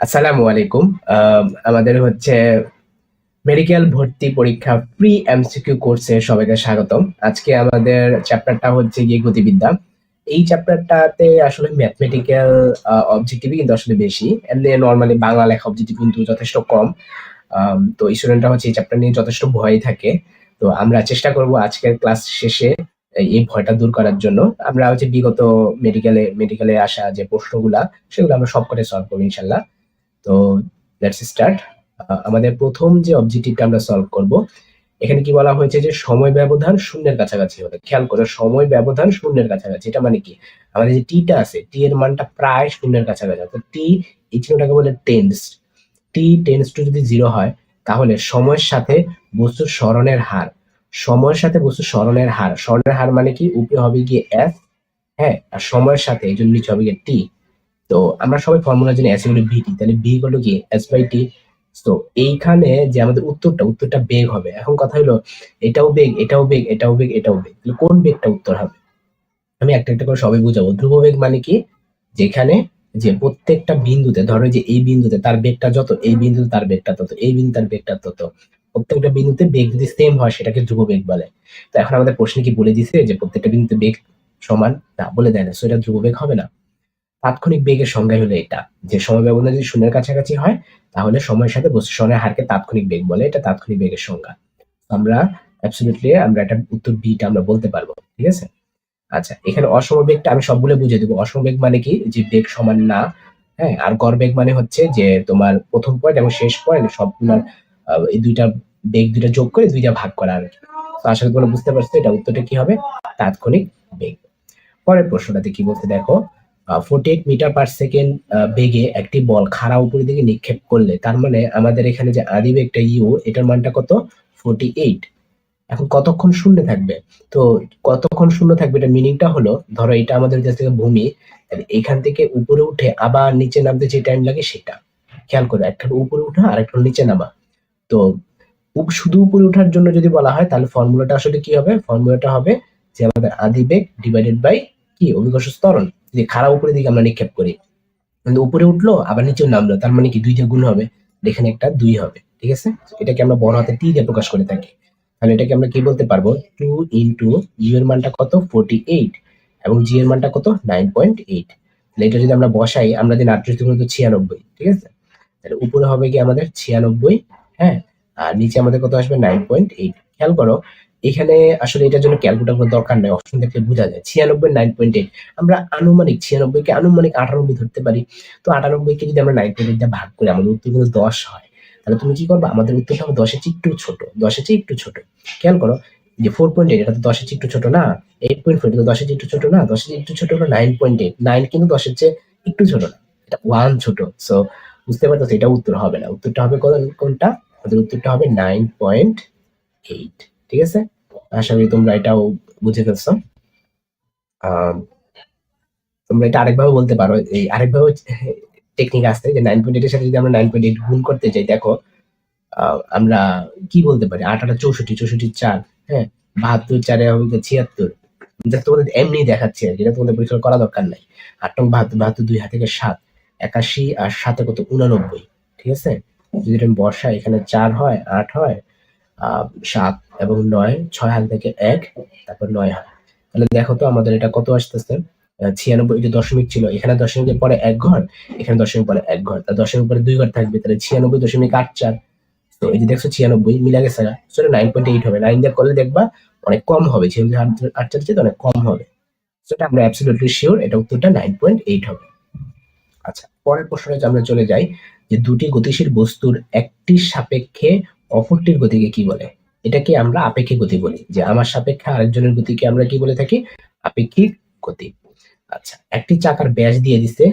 আসসালামু আলাইকুম। আমাদের হচ্ছে মেডিকেল ভর্তি পরীক্ষা প্রি এমসিকিউ কোর্সে সবাইকে স্বাগতম। আজকে আমাদের চ্যাপ্টারটা হচ্ছে গিয়ে গতিবিদ্যা। এই চ্যাপ্টারটাতে আসলে ম্যাথমেটিক্যাল অবজেক্টিভই কিন্তু আসলে বেশি। এমনি নরমালি বাংলা লেখা অবজেক্টিভ কিন্তু যথেষ্ট কম। তো স্টুডেন্টরা হচ্ছে এই চ্যাপ্টার নিয়ে যথেষ্ট ভয় থাকে। তো আমরা চেষ্টা করব আজকের ক্লাস শেষে এই ভয়টা দূর করার জন্য। আমরা হচ্ছে বিগত মেডিকেলে আসা যে প্রশ্নগুলা সেগুলো আমরা সবকটাই সলভ করবো ইনশাল্লাহ। তো লেটস স্টার্ট। আমাদের প্রথম যে অবজেক্টিভটা আমরা সলভ করব, এখানে কি বলা হয়েছে যে সময় ব্যবধান শূন্যের কাছাকাছি হতে। খেয়াল করো, সময় ব্যবধান শূন্যের কাছাকাছি, এটা মানে কি? আমাদের যে টিটা আছে, টি এর মানটা প্রায় শূন্যের কাছাকাছি, তো টি এই চিহ্নটাকে বলে টেন্স। টি টেন্স টু যদি জিরো হয়, তাহলে সময়ের সাথে বস্তুর সরণের হার, সময়ের সাথে বস্তুর সরণের হার মানে কি? উপরে হবে গিয়ে এফ, হ্যাঁ, আর সময়ের সাথে এই জন্য নিচে হবে গিয়ে টি। তো আমরা সবাই ফর্মুলা জানি এস ইকুয়াল টু ভিটি, তাহলে ভি ইকুয়াল টু কি? S by T. তো এইখানে যে আমাদের উত্তরটা বেগ হবে। এখন কথা হলো, এটাও বেগ, এটাও বেগ, এটাও বেগ, এটাও বেগ, তাহলে কোন বেগটা উত্তর হবে? আমি একটা একটা করে সবাই বুঝাবো। ধ্রুব বেগ মানে কি? যেখানে যে প্রত্যেকটা বিন্দুতে, ধরো যে এই বিন্দুতে তার বেগটা যত, এই বিন্দুতে তার বেগটা তত, এই বিন্দু তার বেগটা তত, প্রত্যেকটা বিন্দুতে বেগ যদি সেম হয় সেটাকে ধ্রুব বেগ বলে। তো এখন আমাদের প্রশ্নে কি বলে দিছে যে প্রত্যেকটা বিন্দুতে বেগ সমান? না, বলে দেয় না, সো এটা ধ্রুব বেগ হবে না। তাৎক্ষণিক বেগের সংজ্ঞা হলো এটা, যে সময় ব্যবধান যদি শূন্যের কাছাকাছি হয়, তাহলে সময়ের সাথে বস্তু সরণের হারকে তাৎক্ষণিক বেগ বলে। এটা তাৎক্ষণিক বেগের সংজ্ঞা। আমরা অ্যাবসলিউটলি আমরা এটা উত্তর বিটা আমরা বলতে পারবো, ঠিক আছে? আচ্ছা, এখানে অসমবেগটা আমি সবগুলো বুঝিয়ে দেবো। অসমবেগ মানে কি? যে বেগ সমান না। হ্যাঁ, আর গড় বেগ মানে হচ্ছে যে তোমার প্রথম পয়েন্ট এবং শেষ পয়েন্ট সবগুলার এই দুইটা বেগ দুইটা যোগ করে দুইটা ভাগ করা আর কি। তো আশা করি তোমরা বুঝতে পারছো এটা উত্তরটা কি হবে? তাৎক্ষণিক বেগ। পরের প্রশ্নটাতে কি বলতে দেখো, 48 মিটার পার সেকেন্ড বেগে একটি বল খাড়া উপরের দিকে নিক্ষেপ করলে, তার মানে আমাদের এখানে যে আদি বেগটা ইউ, এটার মানটা কত? 48। এখন কতক্ষণ শূন্য থাকবে? তো কতক্ষণ শূন্য থাকবে, এটা মিনিংটা হলো, ধরো এটা আমাদের কাছ থেকে ভূমি, তাহলে এখান থেকে উপরে উঠে আবার নিচে নামতে যে টাইম লাগে সেটা। খেয়াল করো, একটা উপরে উঠা আর একটা নিচে নামা। তো শুধু উপরে ওঠার জন্য যদি বলা হয়, তাহলে ফর্মুলাটা আসলে কি হবে? ফর্মুলাটা হবে যে আমাদের আদি বেগ ডিভাইডেড বাই কি? অভিকর্ষ ত্বরণ। যে খাড়া উপরের দিকে আমরা নিক্ষেপ করি, কিন্তু উপরে উঠলো আবার নিচেও নামলো, তার মানে কি দুইটা গুণ হবে, এখানে একটা দুই হবে, ঠিক আছে? এটাকে আমরা বড় হাতে টি দিয়ে প্রকাশ করে থাকি। তাহলে এটাকে আমরা কি বলতে পারবো? টু ইন্টু ইউ এর মানটা কত? 48, এবং জি এর মানটা কত? 9.8। তাহলে এটা যদি আমরা বসাই, আমরা দিন 38 দুগুণ 96, ঠিক আছে? তাহলে উপরে হবে কি আমাদের 96, হ্যাঁ, আর নিচে আমাদের কত আসবে? 9.8। খেয়াল করো, এখানে আসলে এটার জন্য ক্যালকুলেটর কোনো দরকার নেই, অপশন দেখলে বোঝা যায় 96 9.8। আমরা আনুমানিক 96 কে আনুমানিক 98 ধরতে পারি। তো 98 কে যদি আমরা 9.8 দিয়ে ভাগ করি, আমাদের উত্তর কিন্তু 10 হয়। তাহলে তুমি কি করবে? আমাদের উত্তরটা হবে 10 এর চেয়ে একটু ছোট, 10 এর চেয়ে একটু ছোট। খেয়াল করো, যে 4.8 এটা তো 10 এর চেয়ে একটু ছোট না, 8.4 এটা তো 10 এর চেয়ে একটু ছোট না, 10 এর চেয়ে একটু ছোট হলো 9.8, 9 কিন্তু 10 এর চেয়ে একটু ছোট না, এটা 1 ছোট। সো বুঝতে পারতেছো এটা উত্তর হবে না। উত্তরটা হবে কোনটা? আমাদের উত্তরটা হবে 9.8, ঠিক আছে? আশা করি তোমরা এটাও বুঝে ফেলছো। আহ, তোমরা এটা আরেকভাবে বলতে পারো, এই আরেকভাবে টেকনিক আছে যে 9.8 এর সাথে যদি আমরা 9.8 গুণ করতে যাই, দেখো আমরা কি বলতে পারি? 8 8 64, 64 4, হ্যাঁ, 72 4 হবে 76। জাস্ট তোমাদের এমনি দেখাচ্ছি আর কি, এটা তোমাদের পরীক্ষা করা দরকার নাই। 8 নং 72, 72 2 হাতে 7, 81, আর 7 কত? 89, ঠিক আছে? যদি এটা আমি বসাই, এখানে 4 হয়, 8 হয়, 7 এবং 9, 6 হাত থেকে 1, তারপর 9 হয়। তাহলে দেখো তো আমাদের এটা কত আসতেছে? 96, যে দশমিক ছিল এখানে, দশমিকের পরে এক ঘর, এখানে দশমিক পরে এক ঘর, তার দশমিক পরে দুই ঘর থাকবে, তাহলে 96.84। তো এই যে দেখছো 96 মিলা গেছে না? সেটা 9.8 হবে। 9 দিয়ে করলে দেখবা অনেক কম হবে, 96 চেয়ে অনেক কম হবে। সেটা আমরা অ্যাবসলিউটলি শিওর, এটা উত্তরটা 9.8 হবে। আচ্ছা, পরের প্রশ্নে আমরা চলে যাই, যে দুটি গতিশীল বস্তুর একটির সাপেক্ষে অপরটির গতিকে কি বলে? এটাকে আমরা আপেক্ষিক গতি বলি। যে আমার সাপেক্ষে আরেকজনের গতিকে আমরা কি বলে থাকি? আপেক্ষিক গতি। আচ্ছা, একটি চাকার ব্যাস দিয়ে দিছে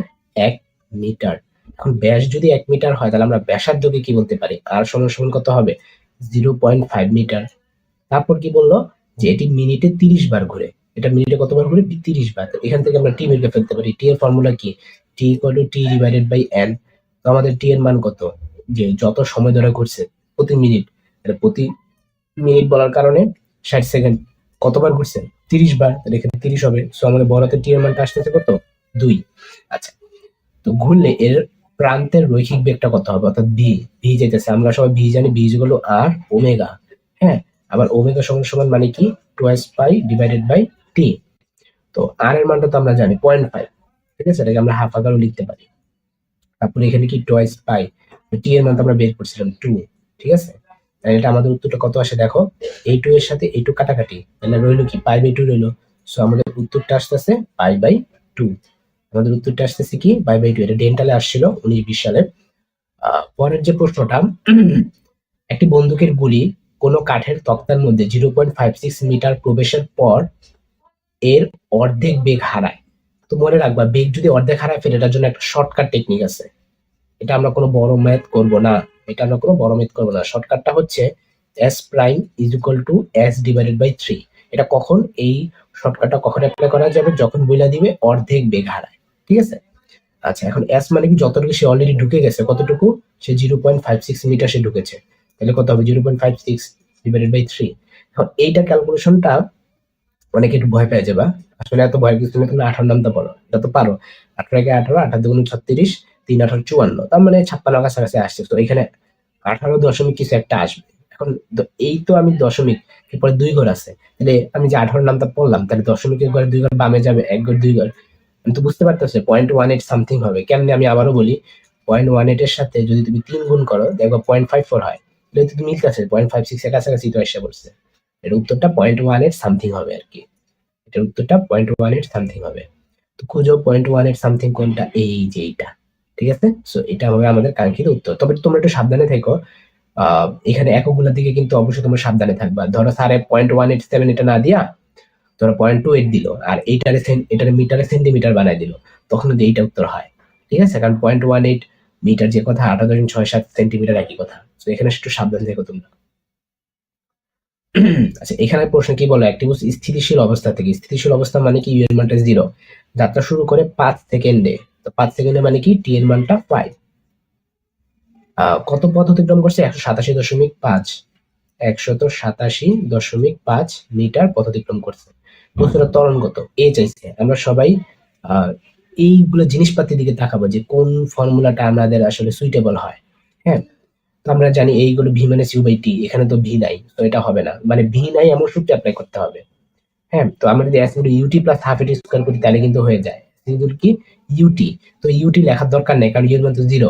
1 মিটার। এখন ব্যাস যদি 1 মিটার হয়, তাহলে আমরা ব্যাসার্ধকে কি বলতে পারি? আর সমান সমান কত হবে? 0.5 মিটার। তারপর কি বললো? যে এটি মিনিটে 30 বার ঘুরে। এটা মিনিটে কতবার ঘুরে? 30 বার। তো এখান থেকে আমরা টি বের করে ফেলতে পারি। টি এর ফর্মুলা কি? T equal to T divided by N. তো আমাদের টি এর মান কত? যে যত সময় ধরে ঘুরছে প্রতি মিনিট, তাহলে প্রতি মিনিট বলার কারণে 60 সেকেন্ড, কতবার ঘুরছে? 30 বার, তাহলে এখানে 30 হবে। সো আমাদের বড় হাতের টি এর মানটা আসতেছে কত? 2। আচ্ছা, তো ঘুরলে এর প্রান্তের রৈখিক বেগটা কত হবে, অর্থাৎ ভি ভি যেতেছে, আমরা সবাই ভি জানি, ভি হলো আর ওমেগা। হ্যাঁ, আবার ওমেগা সমান সমান মানে কি, twice pi divided by T. তো আর এর মানটা তো আমরা জানি 0.5, ঠিক আছে, এটাকে আমরা হাফ আকারও লিখতে পারি। তারপরে এখানে কি টোয়াইস পাই, টি এর মানটা আমরা বের করছিলাম 2, ঠিক আছে। তাহলে এটা আমাদের উত্তরটা কত আসে দেখো, এই 2 এর সাথে এই 2 কাটাকাটি, তাহলে রইলো কি পাই বাই 2 রইলো। সো আমাদের উত্তরটা আসতেছে পাই বাই 2। আমাদের উত্তরটা আসতেছে কি পাই বাই 2, এটা ডেন্টালে আসছিল 19-20 সালে। পরের যে প্রশ্নটা, একটি বন্দুকের গুলি কোনো কাঠের তক্তার মধ্যে 0.56 মিটার প্রবেশের পর এর অর্ধেক বেগ হারায়। তো মনে রাখবা, বেগ যদি অর্ধেক হারায় ফেলে এটার জন্য একটা শর্টকাট টেকনিক আছে। এটা আমরা কোনো বড় ম্যাথ করব না, শর্টকাটটা হচ্ছে s prime is equal to s divided by 3। এটা কখন, এই শর্টকাটটা কখন অ্যাপ্লাই করা যাবে, যখন বইলা দিবে অর্ধেক বেগ হারায়, ঠিক আছে। আচ্ছা, এখন s মানে কি, যতটুকু সে অলরেডি ঢুকে গেছে, কতটুকু, সে 0.56 মিটার সে ঢুকেছে, তাহলে কত হবে 0.56 ডিভাইডেড বাই 3। এখন এইটা ক্যালকুলেশনটা অনেকে একটু ভয় পেয়ে যাবা, আসলে এত ভয় কিছু না, তুমি 18 নামটা বলো, এটা তো পারো। 18 একে 18, 18 দুগুণ 36, 3 18 54, তার মানে 56 কাছাকাছি আসছে। তো এখানে 18 দশমিক কিছু একটা আসবে। এখন এই তো আমি দশমিক, এরপরে 2 ঘর আছে, তাহলে আমি যে 18 নামটা পড়লাম, তাহলে দশমিকের ঘরে 2 ঘর বামে যাবে, 1 ঘর 2 ঘর, আমি তো বুঝতে পারতেছি 0.18 সামথিং হবে। কেমনে, আমি আবারও বলি, 0.18 এর সাথে যদি তুমি 3 গুণ করো দেখো 0.54 হয়, তাহলে তো তুমি মিলতেছে 0.56 এর কাছাকাছি তো এসে পড়ছে। এর উত্তরটা 0.18 সামথিং হবে আর কি, এটার উত্তরটা 0.18 সামথিং হবে। তো খুঁজো 0.18 সামথিং কোনটা, এই যে এইটা, ঠিক আছে। সো এটা হবে আমাদের কাঙ্ক্ষিত উত্তর। তবে তোমরা একটু সাবধানে থেকো, এখানে এককগুলোর দিকে কিন্তু অবশ্যই তোমরা সাবধানে থাকবা। ধরো স্যারে 0.187 এটা না দিয়া ধরো 0.28 দিল, আর এটারে মিটারে সেন্টিমিটার বানাই দিল, তখন কিন্তু এইটা উত্তর হয়, ঠিক আছে। কারণ 0.18 মিটার যে কথা, 8.67 সেন্টিমিটার একই কথা। তো এখানে একটু সাবধান থেকো তোমরা। আচ্ছা, এখানে প্রশ্ন কি বলো, একটি বস্তু স্থিতিশীল অবস্থা থেকে, স্থিতিশীল অবস্থা মানে কি, ইউ এর মানটা 0, যাত্রা শুরু করে 5 সেকেন্ডে, তো 5 সেকেন্ডে মানে কি, টি এর মানটা 5, কত পথ অতিক্রম করছে, 187.5, 187.5 মিটার পথ অতিক্রম করছে। বস্তুটা ত্বরণ কত, এ চাইছে। আমরা সবাই আহ এইগুলো জিনিসপাতির দিকে তাকাবো যে কোন ফর্মুলাটা আমাদের আসলে সুইটেবল হয়। হ্যাঁ, তো আমরা জানি এইগুলো ভি মানে ইউ বাই টি, এখানে তো ভি নাই, তো এটা হবে না, মানে ভি নাই এমন সূত্র অ্যাপ্লাই করতে হবে। হ্যাঁ, তো আমরা যদি অ্যাসিড ইউটি প্লাস হাফ এটি স্কোয়ার করি তাহলে কিন্তু হয়ে যায় কি ইউটি। তো ইউটি লেখার দরকার নেই, কারণ ইউর মান তো 0,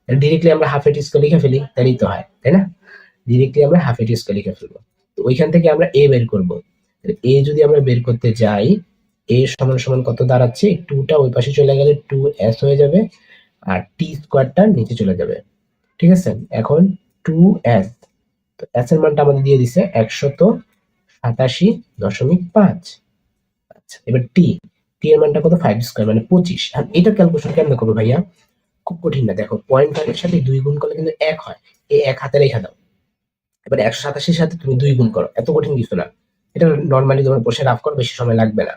ডিরেক্টলি আমরা হাফ এটি স্কোয়ার লিখে ফেলি, তাহলেই তো হয়, তাই না। ডিরেক্টলি আমরা হাফ এটি স্কোয়ার লিখে ফেলবো। তো ওইখান থেকে আমরা এ বের করবো। এ যদি আমরা বের করতে যাই, এ সমান সমান কত দাঁড়াচ্ছে, 2টা ওই পাশে চলে গেলে 2s হয়ে যাবে, আর টি স্কোয়ারটা নিচে চলে যাবে, ঠিক আছে। এখন 2s, তো s এর মানটা আমাদের দিয়ে দিছে 187.5। আচ্ছা, এবার টি, টি এর মানটা কত, 5 স্কোয়ার মানে 25। আর এটা ক্যালকুলেশন কেমনে করবো ভাইয়া, খুব কঠিন না, দেখো 0.5 এর সাথে 2 গুণ করলে কিন্তু 1 হয়, এই 1 হাতে রেখে দাও। এবার 187 সাথে তুমি 2 গুণ করো, এত কঠিন কিছু না, এটা নর্মালি তোমার বসে রাফ করো, বেশি সময় লাগবে না।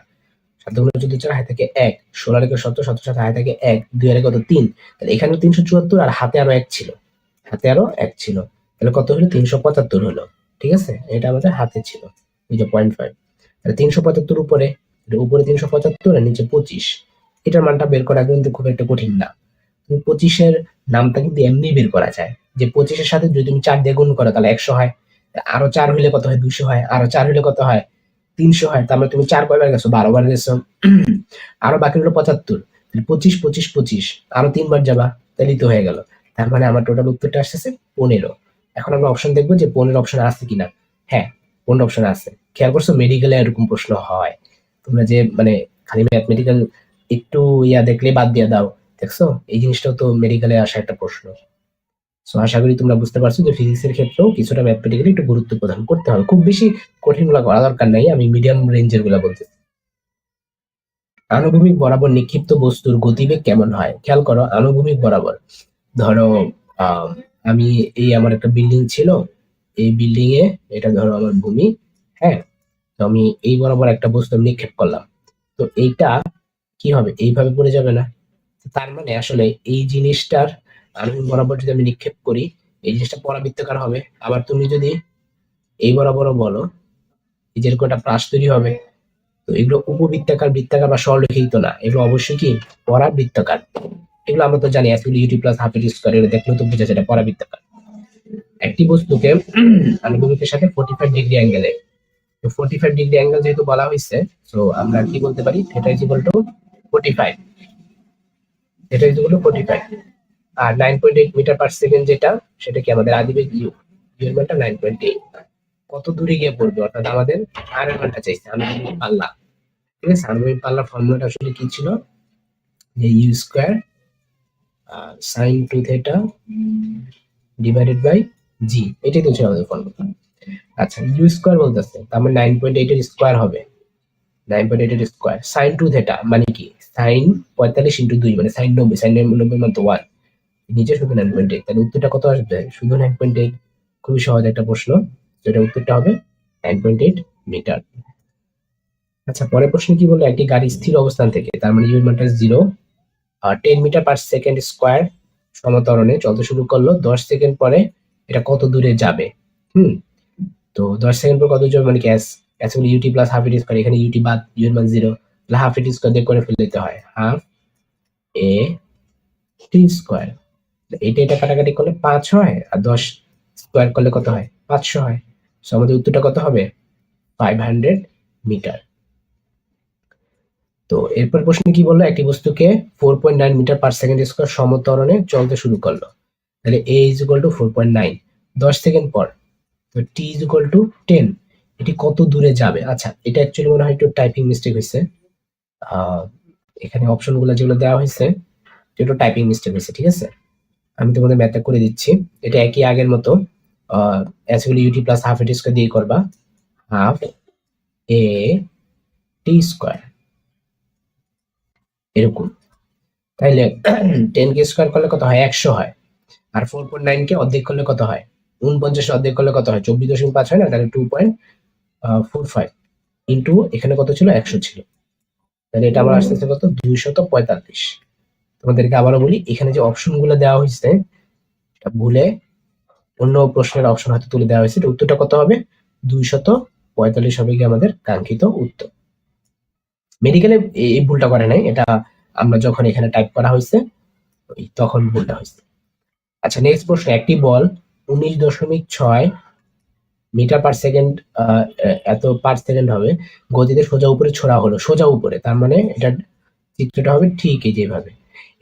7 গুণ 14 4 হাতে থেকে 1, 16 রেখে 17, 17 সাথে হাতে থেকে 1, 2 এর কত 3, তাহলে এখানে 374, আর হাতে আরো 1 ছিল, তাহলে কত হলো, 375 হলো, ঠিক আছে। এটা আমাদের হাতে ছিল, এই যে 0.5, তাহলে 375 উপরে, উপরে 375 আর নিচে 25, এটার মানটা বের করা কিন্তু খুব একটা কঠিন না। তুমি 25-এর নামটা কিন্তু এমনি বের করা যায়, যে 25-এর সাথে যদি তুমি 4 দিয়ে গুণ করো তাহলে 100 হয়, আরো 4 হইলে কত হয়, 200 হয়, আরো 4 হইলে কত হয়, 300 হয়। তার মানে তুমি 4 কয়বার গেছো, 12 বার গেছো। আরো বাকি হলো 75, 25 25 25, আরো 3 বার যাবা, তাহলেই তো হয়ে গেল। তার মানে আমার টোটাল উত্তরটা আসতেছে 15। এখন আমরা অপশন দেখবো যে 15 অপশন আছে কিনা। হ্যাঁ, 15 অপশন আছে। খেয়াল করছো, মেডিকেলে এরকম প্রশ্ন হয়, তোমরা যে মানে খালি ম্যাথমেটিক্যাল একটু ইয়া দেখলে বাদ দিয়ে দাও, দেখছো, এই জিনিসটাও তো মেডিকেলে আসা একটা প্রশ্ন। সো আশা করি তোমরা বুঝতে পারছো যে ফিজিক্সের ক্ষেত্রেও কিছুটা ম্যাথমেটিক্যালি একটু গুরুত্ব প্রদান করতে হবে, খুব বেশি কঠিন গুলা করা দরকার নাই, আমি মিডিয়াম রেঞ্জের গুলা বলতেছি। আনুভূমিক বরাবর নিক্ষিপ্ত বস্তুর গতিবেগ কেমন হয়, খেয়াল করো, আনুভূমিক বরাবর, ধরো আহ আমি, এই আমার একটা বিল্ডিং ছিল, এই বিল্ডিং এ, এটা ধরো আমার ভূমি, হ্যাঁ, তো আমি এই বরাবর একটা বস্তু নিক্ষেপ করলাম, তো এইটা কি হবে, এইভাবে পড়ে যাবে না। তো তার মানে আসলে এই জিনিসটার আনুভূমিক বরাবর যদি আমি নিক্ষেপ করি, এই জিনিসটা পরাবৃত্তাকার হবে। আবার তুমি যদি এই বরাবরও বলো, এই যেরকম একটা প্রাস তৈরি হবে, তো এগুলো উপবৃত্তাকার, বৃত্তাকার বা সরলরেখিত না, এগুলো অবশ্যই কি পরাবৃত্তাকার, এগুলো আমরা তো জানি অ্যাসিড u t plus half u t square, এটা দেখলেও তো বোঝা যায় এটা পরাবৃত্তাকার। একটি বস্তুকে আনুভূমিকের সাথে 45 ডিগ্রি অ্যাঙ্গেলে, তো 45 ডিগ্রি অ্যাঙ্গেল যেহেতু বলা হয়েছে, তো আমরা কি বলতে পারি, theta is equal to 45, theta is equal to 45। আর 9.8 মিটার পার সেকেন্ড যেটা, সেটা কি আমাদের আদিবেগ ইউ, ইউ এর মানটা 9.8। কত দূরে গিয়ে পড়বে, অর্থাৎ আমাদের আর এর মানটা চাইছে, আনুভূমিক পাল্লা। ঠিক আছে, আনুভূমিক পাল্লার ফর্মুলাটা আসলে কি ছিল, যে U square sine 2 theta divided by G, এটাই তো ছিল আমাদের ফর্মুলা। আচ্ছা, ইউ স্কয়ার বলতেছে, তার মানে 9.8 এর স্কয়ার হবে, 9.8 এর স্কয়ার সাইন 2 থিটা মানে কি, সাইন 45 ইনটু 2 মানে সাইন 90, সাইন 90 মানে তো 1, নিচে শুধু 9.8, তাহলে উত্তরটা কত আসবে, শুধু 9.8। খুবই সহজ একটা প্রশ্ন, যেটা উত্তরটা হবে 9.8 মিটার। আচ্ছা, পরের প্রশ্ন কি বললো, একটি গাড়ি স্থির অবস্থান থেকে, তার মানে ইউ এর মানটা 0 আর 10 মিটার পার সেকেন্ড স্কয়ার সমত্বরণে চলতে শুরু করলো, 10 সেকেন্ড পরে এটা কত দূরে যাবে। তো 10 সেকেন্ড পর কত দূরে যাবে, মানে কি এস হলো ইউটি প্লাস হাফ ইটি স্কয়ার, এখানে ইউটি বাদ, ইউ এর মান 0, তাহলে হাফ ইটি স্কয়ার দিয়ে করে ফেলতে হয়, হাফ এ টি স্কয়ার। এটা এটা কাটাকাটি করলে 5 হয়, আর 10 স্কয়ার করলে কত হয়, 500 হয়। সো আমাদের উত্তরটা কত হবে, 500 মিটার। তো এরপর প্রশ্ন কি বললো, একটি বস্তুকে 4.9 মিটার পার সেকেন্ড স্কয়ার সমত্বরণে চলতে শুরু করলো, তাহলে a is equal two 4.9, 10 second পর, তো t ইজ ইকুয়াল টু 10, এটি কত দূরে যাবে। আচ্ছা, এটা অ্যাকচুয়ালি মনে হয় একটু টাইপিং মিস্টেক হয়েছে, এখানে অপশনগুলো যেগুলো দেওয়া হয়েছে একটু টাইপিং মিস্টেক হয়েছে, ঠিক আছে, আমি তোমাদের ম্যাথটা করে দিচ্ছি। এটা একই আগের মতো, অ্যাসিবল ইউটি প্লাস হাফ এটি স্কয়ার দিয়ে করবা, হাফ এ টি স্কয়ার এরকম। তাইলে 10 কে স্কয়ার করলে কত হয়, 100 হয়। আর 4.9 কে অর্ধেক করলে কত হয়, 49 অর্ধেক করলে কত হয়, 24.5 হয় না, তাহলে 2.45 ইন্টু এখানে কত ছিল, 100 ছিল, তাহলে এটা আমার আসতেছে কত, 245। তোমাদেরকে আবারও বলি, এখানে যে অপশন গুলো দেওয়া হয়েছে, এটা ভুলে অন্য প্রশ্নের অপশন হয়তো তুলে দেওয়া হয়েছে, উত্তরটা কত হবে, 245 হবে কি আমাদের কাঙ্ক্ষিত উত্তর। মেডিকেলে এই ভুলটা করে নাই, এটা আমরা যখন এখানে টাইপ করা হয়েছে তখন ভুলটা হয়েছে। আচ্ছা, নেক্সট প্রশ্ন, একটি বল 19.6 মিটার পার সেকেন্ড, এত পার সেকেন্ড হবে, গতিতে সোজা উপরে ছোড়া হলো, সোজা উপরে, তার মানে এটা চিত্রটা হবে ঠিক এই যেভাবে।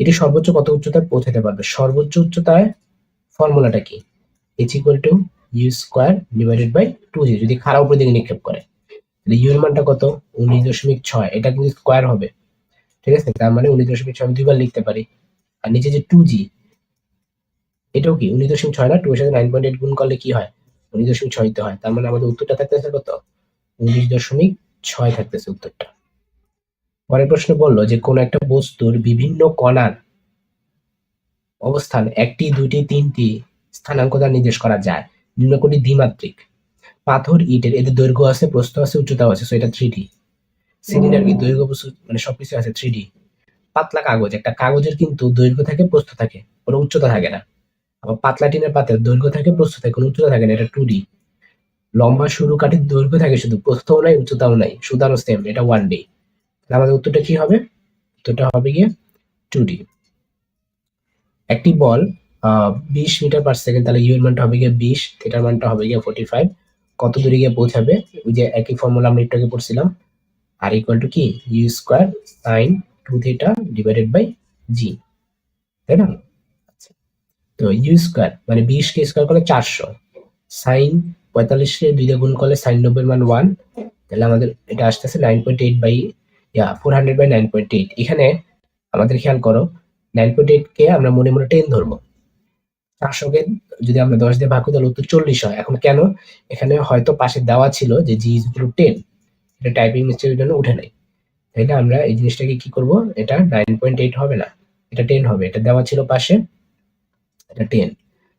এটি সর্বোচ্চ কত উচ্চতায় পৌঁছাতে পারবে, সর্বোচ্চ উচ্চতায় ফর্মুলাটা কি, h equal to you square divided by 2g, যদি খাড়া উপরের দিকে নিক্ষেপ করে, তাহলে ইউ এর মানটা কত, 19.6, এটা কিন্তু স্কয়ার হবে, ঠিক আছে, তার মানে 19.6 আমি দুইবার লিখতে পারি। আর নিচে যে 2g, এটাও কি 19.6 না, 2 এর সাথে 9.8 গুণ করলে কি হয়, 19.6 তে হয়, তার মানে আমাদের উত্তরটা থাকতেছে কত, 19.6 থাকতেছে উত্তরটা। পরের প্রশ্ন বললো যে কোন একটা বস্তুর বিভিন্ন কণার অবস্থান একটি, দুইটি, তিনটি স্থানাঙ্ক দ্বারা নির্দেশ করা যায়, নিম্ন কোনটি দ্বিমাত্রিক। পাথর, ইটের, এদের দৈর্ঘ্য আছে, প্রস্থ আছে, উচ্চতাও আছে, সো এটা 3D। সিলিন্ডার কি দৈর্ঘ্য, প্রস্থ মানে সবকিছু আছে 3D। পাতলা কাগজ, একটা কাগজের কিন্তু দৈর্ঘ্য থাকে, প্রস্থ থাকে, কোনো উচ্চতা থাকে না। আবার পাতলা টিনের পাতের দৈর্ঘ্য থাকে, প্রস্থ থাকে, কোনো উচ্চতা থাকে না, এটা 2D। লম্বা সরু কাঠির দৈর্ঘ্য থাকে শুধু, প্রস্থও নাই, উচ্চতাও নাই, সুতারও সেম, এটা 1D। আমাদের উত্তরটা কি হবে, উত্তরটা হবে গিয়ে 2D। একটি বল 20 মিটার পার সেকেন্ড, তাহলে ইউ এর মানটা হবে গিয়ে 20, থিটার মানটা হবে গিয়ে 45, কত দূরে গিয়ে পৌঁছাবে, ওই যে একই ফর্মুলা আমরা একটু আগে পড়ছিলাম, আর ইকুয়াল টু কি, U square sine 2 theta divided by G, তাই না। আচ্ছা, তো ইউ স্কয়ার মানে 20 কে স্কয়ার করলে 400, সাইন 45 কে 2 দিয়ে গুণ করলে সাইন 90 এর মান 1, তাহলে আমাদের এটা আসতেছে 9.8 বাই 400 বাই 9.8। এখানে আমাদের খেয়াল করো, 9.8 কে আমরা মনে মনে 10 ধরবো, 400 কে যদি আমরা 10 দিয়ে ভাগ করি তাহলে উত্তর 40 হয়। এখন কেন, এখানে হয়তো পাশে দেওয়া ছিল যে জি ইজ ইকুয়াল টু 10, এটা টাইপিং মিস্টেকের জন্য উঠে নাই, তাইলে আমরা এই জিনিসটাকে কি করব, এটা 9.8 হবে না, এটা 10 হবে, এটা দেওয়া ছিল পাশে, এটা 10,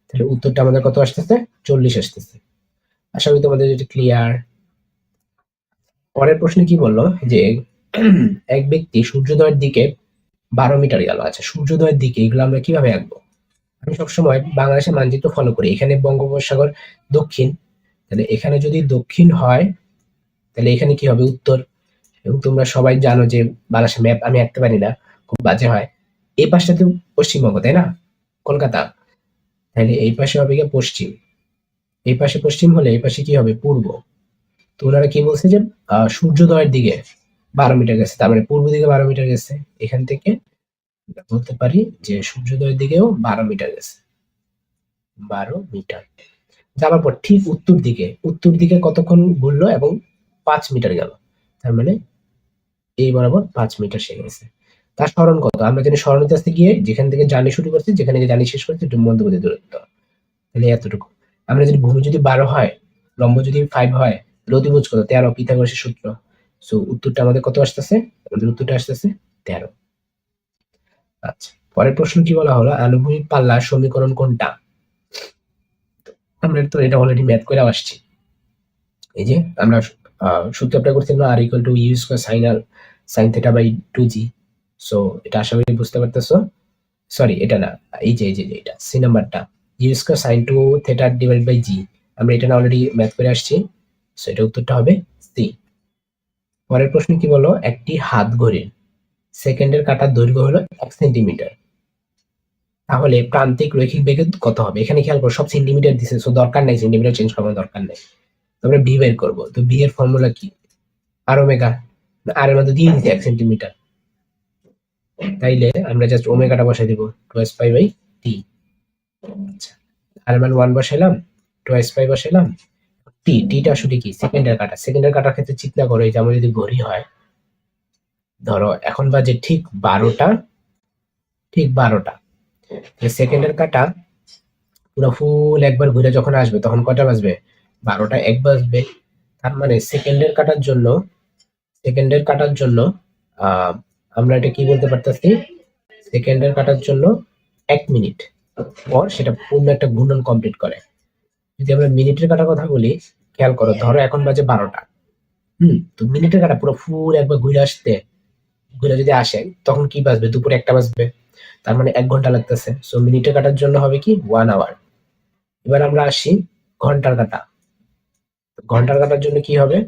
তাহলে উত্তরটা আমাদের কত আসতেছে, 40 আসতেছে। আশা করি তোমাদের এটা ক্লিয়ার। পরের প্রশ্নে কি বললো যে এক ব্যক্তি সূর্যোদয়ের দিকে 12 মিটার গেল। আচ্ছা, সূর্যোদয়ের দিকে এগুলো আমরা কিভাবে আঁকবো, আমি সবসময় বাংলাদেশের মানচিত্র ফলো করি, এখানে বঙ্গোপসাগর দক্ষিণ, তাহলে এখানে যদি দক্ষিণ হয় তাহলে এখানে কি হবে উত্তর। এবং তোমরা সবাই জানো যে বাংলাদেশের ম্যাপ আমি আঁকতে পারি না, খুব বাজে হয়, এই পাশটা তো পশ্চিমবঙ্গ, তাই না? কলকাতা। তাহলে এই পাশে হবে গিয়ে পশ্চিম। এই পাশে পশ্চিম হলে এই পাশে কি হবে? পূর্ব। তো ওনারা কি বলছে যে সূর্যোদয়ের দিকে 12 মিটার গেছে, তার মানে পূর্ব দিকে 12 মিটার গেছে। এখান থেকে বলতে পারি যে সূর্যোদয়ের দিকেও 12 মিটার গেছে, 12 মিটার। যাওয়ার পর ঠিক উত্তর দিকে কতক্ষণ ঘুরলো এবং 5 মিটার গেল, তার মানে এই বরাবর 5 মিটার সে গেছে। তার স্মরণ কত? আমরা জানি স্মরণ আসতে গিয়ে যেখান থেকে জার্নি শুরু করছে, যেখানে জার্নি শেষ করছে, একটু মধ্যবর্তী দূরত্ব, তাহলে এতটুকু। আমরা যদি ভূমি যদি 12 হয়, লম্ব যদি 5 হয়, অতিভুজ কত? 13, পিথাগোরাসের সূত্র। সো উত্তরটা আমাদের কত আসতেছে? আমাদের উত্তরটা আসতেছে 13। আচ্ছা, পরের প্রশ্ন কি বলা হলো? আনুভূমিক পাল্লার সমীকরণ কোনটা? আমরা তো এটা অলরেডি ম্যাথ করে আসছি। এই যে আমরা সূত্র অ্যাপ্লাই করছিলাম R equal to you square sine theta by 2g। So এটা আশা করি বুঝতে পারতেছো। সরি, এটা না, এই যে এটা সি নাম্বারটা, U square sine 2 theta divide by G. আমরা এটা না অলরেডি ম্যাথ করে আসছি। সো এটা উত্তরটা হবে সি। পরের প্রশ্ন কি বলো? একটি হাত ঘড়ির সেকেন্ডের কাটার দৈর্ঘ্য হলো 1 সেন্টিমিটার, তাহলে প্রান্তিক রৈখিক বেগ কত হবে? এখানে খেয়াল করো সব সেন্টিমিটার দিছে, সো দরকার নাই সেন্টিমিটার চেঞ্জ করার দরকার নাই। আমরা ভি বের করবো, তো ভি এর ফর্মুলা কি? আর ওমেগা। আর এর মধ্যে দিয়ে দিতে 1 সেন্টিমিটার, তাইলে আমরা জাস্ট ওমেগাটা বসাই দিব, 2s পাই/t। আচ্ছা, আর এর মান 1 বসাইলাম, 2s পাই বসাইলাম, টিটা আসলে কি? সেকেন্ডের কাটা। সেকেন্ডের কাটার ক্ষেত্রে চিন্তা করো, এই যে আমার যদি ঘড়ি হয়, ধরো এখন বাজে ঠিক 12টা, সেকেন্ডের কাটা পুরো ফুল একবার ঘুরে যখন আসবে তখন কটা বাজবে? 12টা 1 বাজবে। তার মানে সেকেন্ডের কাটার জন্য আহ আমরা এটা কি বলতে পারতেছি? সেকেন্ডের কাটার জন্য 1 মিনিট পর সেটা পূর্ণ একটা ঘূর্ণন কমপ্লিট করে। যদি আমরা মিনিটের কাটার কথা বলি, খেয়াল করো, ধরো এখন বাজে 12টা, তো মিনিটের কাটা পুরো ফুল একবার ঘুরে যদি আসে তখন কি বাজবে? দুপুর 1টা বাজবে। তার মানে 1 ঘন্টা লাগতেছে। সো মিনিটের কাটার জন্য হবে কি? 1 আওয়ার। এবার আমরা আসি ঘন্টার কাটা। ঘন্টার কাটার জন্য কি হবে?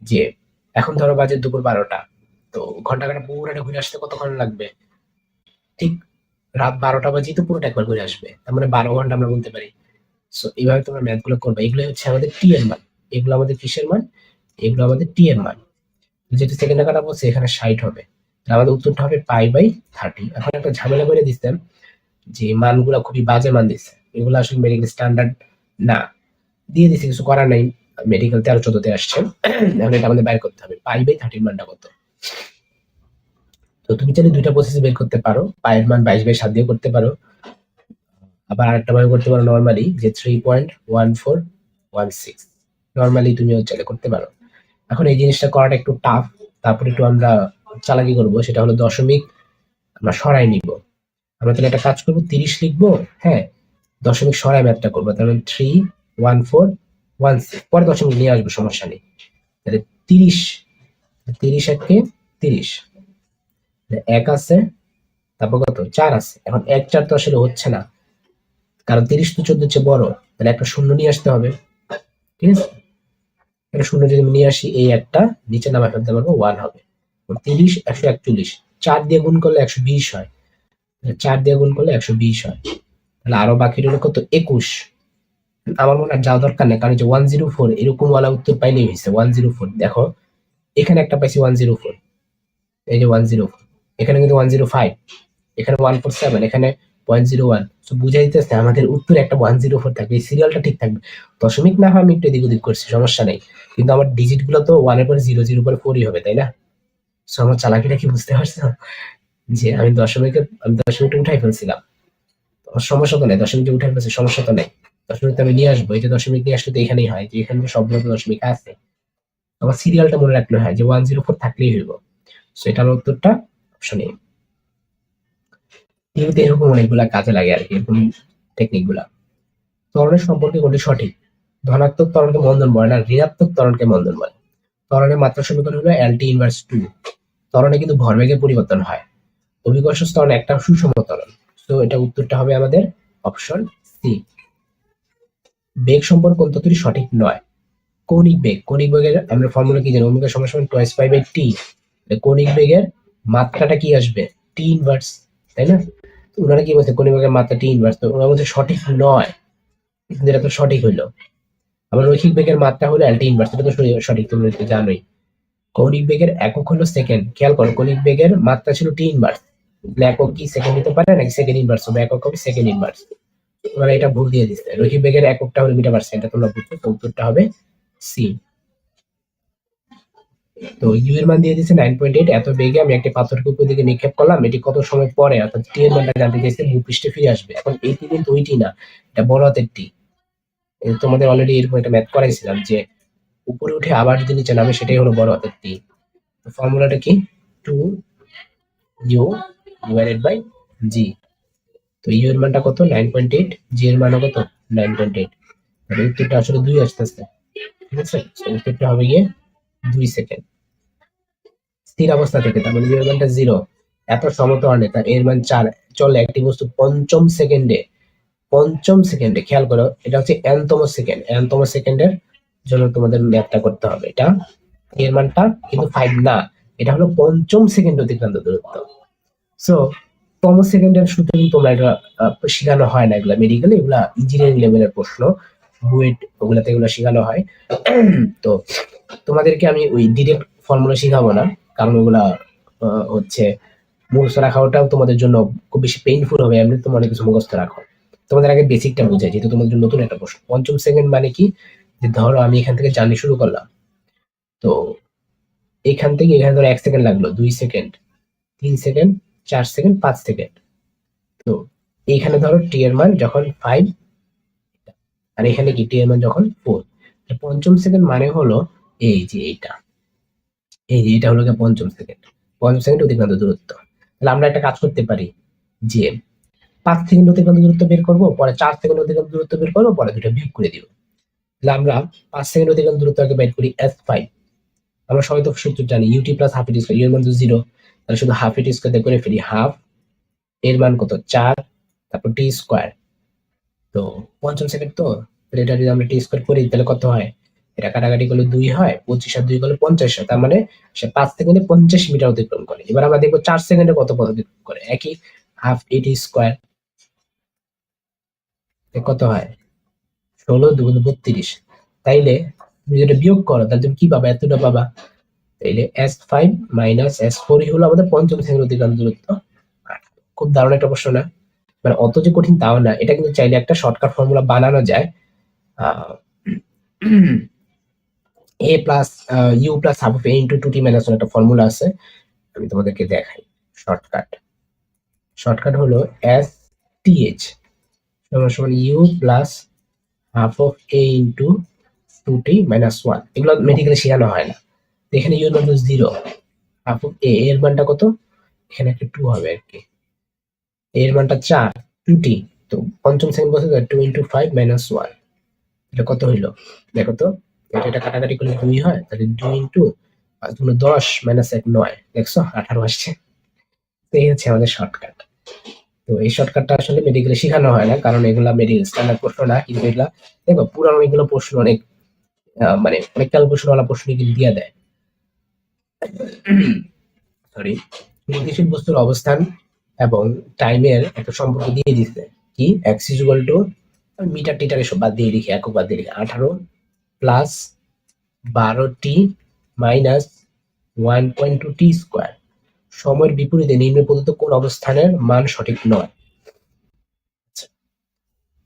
যে এখন ধরো বাজে দুপুর 12টা, তো ঘন্টা কাটা পুরোটা ঘুরে আসতে কতক্ষণ লাগবে? ঠিক রাত 12টা বাজে তো পুরোটা একবার ঘুরে আসবে, তার মানে 12 ঘন্টা আমরা বলতে পারি। সো এইভাবে তোমরা ম্যাথ গুলো করবে। এগুলো হচ্ছে আমাদের টি এর মান, এগুলো আমাদের কিসের মান? এগুলো আমাদের টি এর মান। যেহেতু সেকেন্ডে কাটা বলছে, এখানে 60 হবে, তাহলে আমাদের উত্তরটা হবে পাই/30। এখন একটা ঝামেলা করে দিচ্ছেন যে মানগুলা খুবই বাজে মান দিচ্ছে, এগুলো আসলে মেডিকেল স্ট্যান্ডার্ড না, দিয়ে দিচ্ছে, কিছু করার নাই। মেডিকেল 13-14তে আসছে। এখন এটা আমাদের বাইর করতে হবে পাই/30 মানটা কত। তো তুমি চাইলে দুইটা প্রসেসে বের করতে পারো, পায়ের মান 22/7 দিয়ে করতে পারো, আবার আরেকটা ভাবে করতে পারো নরমালি, যে 3.1416 নরমালি তুমিও চাইলে করতে পারো। এখন এই জিনিসটা করাটা একটু টাফ, তারপরে একটু আমরা চালাকি করব, সেটা হলো দশমিক আমরা সরাই নিব। আমরা তাহলে একটা কাজ করবো, 30 লিখবো, হ্যাঁ, দশমিক সরাই ম্যাথটা করবো, তাহলে 3.1416 পরে দশমিক নিয়ে আসবো, সমস্যা নেই। তাহলে 30, 30 একে 30, এক আছে, তারপর কত? 4 আছে। এখন 1 4 তো আসলে হচ্ছে না, কারণ 30 তো 14 চেয়ে বড়, তাহলে একটা শূন্য নিয়ে আসতে হবে। ঠিক আছে, একটা শূন্য যদি আমি নিয়ে আসি, এই একটা নিচে নামায় ফেলতে পারবো, 1 হবে। 30 141, 4 দিয়ে গুণ করলে 120 হয়, 4 দিয়ে গুণ করলে 120 হয়, তাহলে আরো বাকি রইল কত? 21। আমার মনে হয় যাওয়া দরকার নেই, কারণ যে 104 এরকম ওয়ালা উত্তর পাইলেই হয়েছে। 104 দেখো, এখানে একটা পাইছি 104, এই যে 104, এখানে কিন্তু 105, এখানে 147, এখানে 0.01। তো বুঝাই দিতেছে আমাদের উত্তর একটা 104 থাকবে, এই সিরিয়ালটা ঠিক থাকবে। দশমিক না হয় আমি একটু এদিক ওদিক করছি, সমস্যা নেই, কিন্তু আমার ডিজিট গুলো তো 1 এর পরে 0, 0 পরে 4ই হবে, তাই না? সো আমার চালাকিটা কি বুঝতে পারছো? যে আমি দশমিকটা উঠাই ফেলছিলাম, সমস্যা তো নেই, দশমিকটা উঠাই ফেলছি, সমস্যা তো নেই। দশমিক তো আমি নিয়ে আসবো, এই যে দশমিক নিয়ে আসলে তো এখানেই হয়, যে এখানে সবগুলো তো দশমিক আছে। আমার সিরিয়ালটা মনে রাখলে হয় যে 104 থাকলেই হইব। সো এটা আমার উত্তরটা, অপশন এ। টিভিতে এরকম অনেকগুলা কাজে লাগে আর কি, এরকম টেকনিক গুলা। ত্বরণের সম্পর্কে কোনটি সঠিক? ধনাত্মক ত্বরণকে মন্দন বলে না, ঋণাত্মক ত্বরণকে মন্দন বলে। ত্বরণের মাত্রা সমীকরণ হলো LT ইনভার্স 2। ত্বরণে কিন্তু ভরবেগের পরিবর্তন হয়। অভিকর্ষ ত্বরণ একটা সুষম ত্বরণ। তো এটা উত্তরটা হবে আমাদের অপশন সি। বেগ সম্পর্ক কোন তথ্যটি সঠিক নয়? কৌণিক বেগ, কৌণিক বেগের আমরা ফর্মুলা কি জানি? ওমেগা সমান সমান 2s পাই বাই টি। কৌণিক বেগের মাত্রাটা কি আসবে? টি ইনভার্স। তাই না? তো ওনারা কি বলছে কৌণিক বেগের মাত্রা টি ইনভার্স, তো ওনারা বলছে সঠিক নয়, কিন্তু এটা তো সঠিক হইলো। আবার রৈখিক বেগের মাত্রা হলো এলটি ইনভার্স, এটা তো সঠিক, তুমি তো জানোই। কৌণিক বেগের একক হলো সেকেন্ড। খেয়াল করো, কৌণিক বেগের মাত্রা ছিল টি ইনভার্স, একক কি সেকেন্ড হতে পারে নাকি সেকেন্ড ইনভার্স হবে? একক হবে সেকেন্ড ইনভার্স। তোমরা এটা ভুল দিয়ে দিচ্ছে, রৈখিক বেগের এককটা হলো মিটার পার সেকেন্ড, এটা তোমরা বুঝছো, তো উত্তরটা হবে সি। তো ইউ এর মান দিয়ে দিচ্ছে 9.8। এত বেগে আমি একটা পাথরকে উপর দিকে নিক্ষেপ করলাম, এটি কত সময় পরে অর্থাৎ টি এর মানটা জানতে চাইছে ভূপৃষ্ঠে ফিরে আসবে। এখন এইটি কিন্তু ওইটি না, এটা বড় হাতের টি। তোমাদের অলরেডি এরকম একটা ম্যাথ করাইছিলাম যে উপরে উঠে আবার যদি নিচে নামে সেটাই হলো বড় হাতের টি। তো ফর্মুলাটা কি? 2u ডিভাইডেড বাই জি। তো ইউ এর মানটা কত? 9.8, জি এর মানও কত? 9.8। তাহলে উত্তরটা আসলে 2 আসতেছে, ঠিক আছে? উত্তরটা হবে গিয়ে 2 সেকেন্ড স্থির অবস্থা থেকে, তার মানে ইউ এর মানটা 0। এত সমতলে তার এর মান 4 চলে একটি বস্তু পঞ্চম সেকেন্ডে খেয়াল করো, এটা হচ্ছে এনতম সেকেন্ড, এনতম সেকেন্ডের জন্য তোমাদের ম্যাথটা করতে হবে। এটা এর মানটা কিন্তু 5 না, এটা হলো পঞ্চম সেকেন্ড অতিক্রান্ত দূরত্ব। সো তম সেকেন্ডের সূত্র কিন্তু তোমরা এটা শেখানো হয় না, এগুলা মেডিকেল, এগুলা ইঞ্জিনিয়ারিং লেভেলের প্রশ্ন, বুয়েট ওগুলাতে এগুলো শেখানো হয়। তো তোমাদেরকে আমি ওই ডিরেক্ট ফর্মুলা শেখাবো না, কারণ ওগুলা হচ্ছে মুখস্থ রাখা, ওটাও তোমাদের জন্য খুব বেশি পেইনফুল হবে। এমনি তোমরা অনেক কিছু মুখস্থ রাখো, তোমাদের আগে বেসিকটা বোঝাই, যেহেতু তোমাদের জন্য নতুন একটা প্রশ্ন। পঞ্চম সেকেন্ড মানে কি? যে ধরো আমি এখান থেকে জার্নি শুরু করলাম, তো এখান থেকে এখানে ধরো 1 সেকেন্ড লাগলো, 2 সেকেন্ড, 3 সেকেন্ড, 4 সেকেন্ড, 5 সেকেন্ড। তো এইখানে ধরো টি এর মান যখন 5, আর এখানে কি টি এর মান যখন 4, পঞ্চম সেকেন্ড মানে হলো এই যে এইটা, এই যে এটা হলো গিয়ে পঞ্চম সেকেন্ড অতিক্রান্ত দূরত্ব। তাহলে আমরা একটা কাজ করতে পারি যে 5 সেকেন্ড অতিক্রান্ত দূরত্ব বের করবো, পরে 4 সেকেন্ড অতিক্রান্ত দূরত্ব বের করবো, পরে দুটো বিয়োগ করে দিব। তাহলে আমরা 5 সেকেন্ড অতিক্রান্ত দূরত্ব আগে বের করি S5। আমরা সবাই তো সূত্র জানি, u t plus half e t square, u এর মান তো 0, তাহলে শুধু হাফ ইটি স্কোয়ার দিয়ে করে ফেলি, হাফ এর মান কত? 4, তারপর টি স্কোয়ার। তো পঞ্চম সেকেন্ড তো, তাহলে এটা যদি আমরা টি স্কোয়ার করি তাহলে কত হয়? এটা কাটাকাটি করলে 2 হয়, 25 আর 2 করলে 50 হয়, তার মানে সে 5 সেকেন্ডে 50 মিটার অতিক্রম করে। এবার আমরা দেখবো 4 সেকেন্ডে কত পথ অতিক্রম করে, একই হাফ এটি স্কোয়ার, কত হয়? 16 2 32। তাইলে তুমি যেটা বিয়োগ করো তাহলে তুমি কি পাবা? এতটা পাবা। তাইলে S5 মাইনাস S4 হলো আমাদের পঞ্চম সেকেন্ড অতিক্রান্ত দূরত্ব। খুব দারুণ একটা প্রশ্ন না? মানে অত যে কঠিন তাও না, এটা কিন্তু চাইলে একটা শর্টকাট ফর্মুলা বানানো যায়। A plus U plus half of A into 2t minus 1 একটা ফর্মুলা আছে, আমি তোমাদেরকে দেখাই। শর্টকাট শর্টকাট হলো এস টি এইচ সমান সমান U plus half of A into 2t minus 1। এগুলো মেডিকেলে শেখানো হয় না। তো এখানে ইউ এর মান 0, হাফ অফ এ এর মানটা কত? এখানে একটা 2 হবে আর কি, এর মানটা 4, 2t। তো পঞ্চম সেকেন্ড বসে 2 ইন্টু 5 মাইনাস 1, এটা কত হইলো? দেখো তো, এটা কাটাকাটি করলে 2 হয়, তাহলে 2 ইন্টু 10 মাইনাস 1 9, দেখছো 18 আসছে। তো এই হচ্ছে আমাদের শর্টকাট। তো এই শর্টকাটটা আসলে মেডিকেলে শেখানো হয় না, কারণ এগুলা মেডিকেল স্ট্যান্ডার্ড প্রশ্ন না, কিন্তু এগুলা দেখো পুরানো অনেকগুলো প্রশ্ন, অনেক মানে অনেক ক্যালকুলেশনওয়ালা প্রশ্ন কিন্তু দিয়ে দেয়। সরি, গতিশীল বস্তুর অবস্থান এবং টাইমের একটা সম্পর্ক দিয়ে দিচ্ছে, কি এক্স ইকুয়াল টু, মিটার টিটার এসব বাদ দিয়ে লিখি, একক বাদ দিয়ে লিখি, 18 plus 12t minus 1.2t square. সময়ের বিপরীতে নিম্নে প্রদত্ত কোন অবস্থানের মান সঠিক নয়?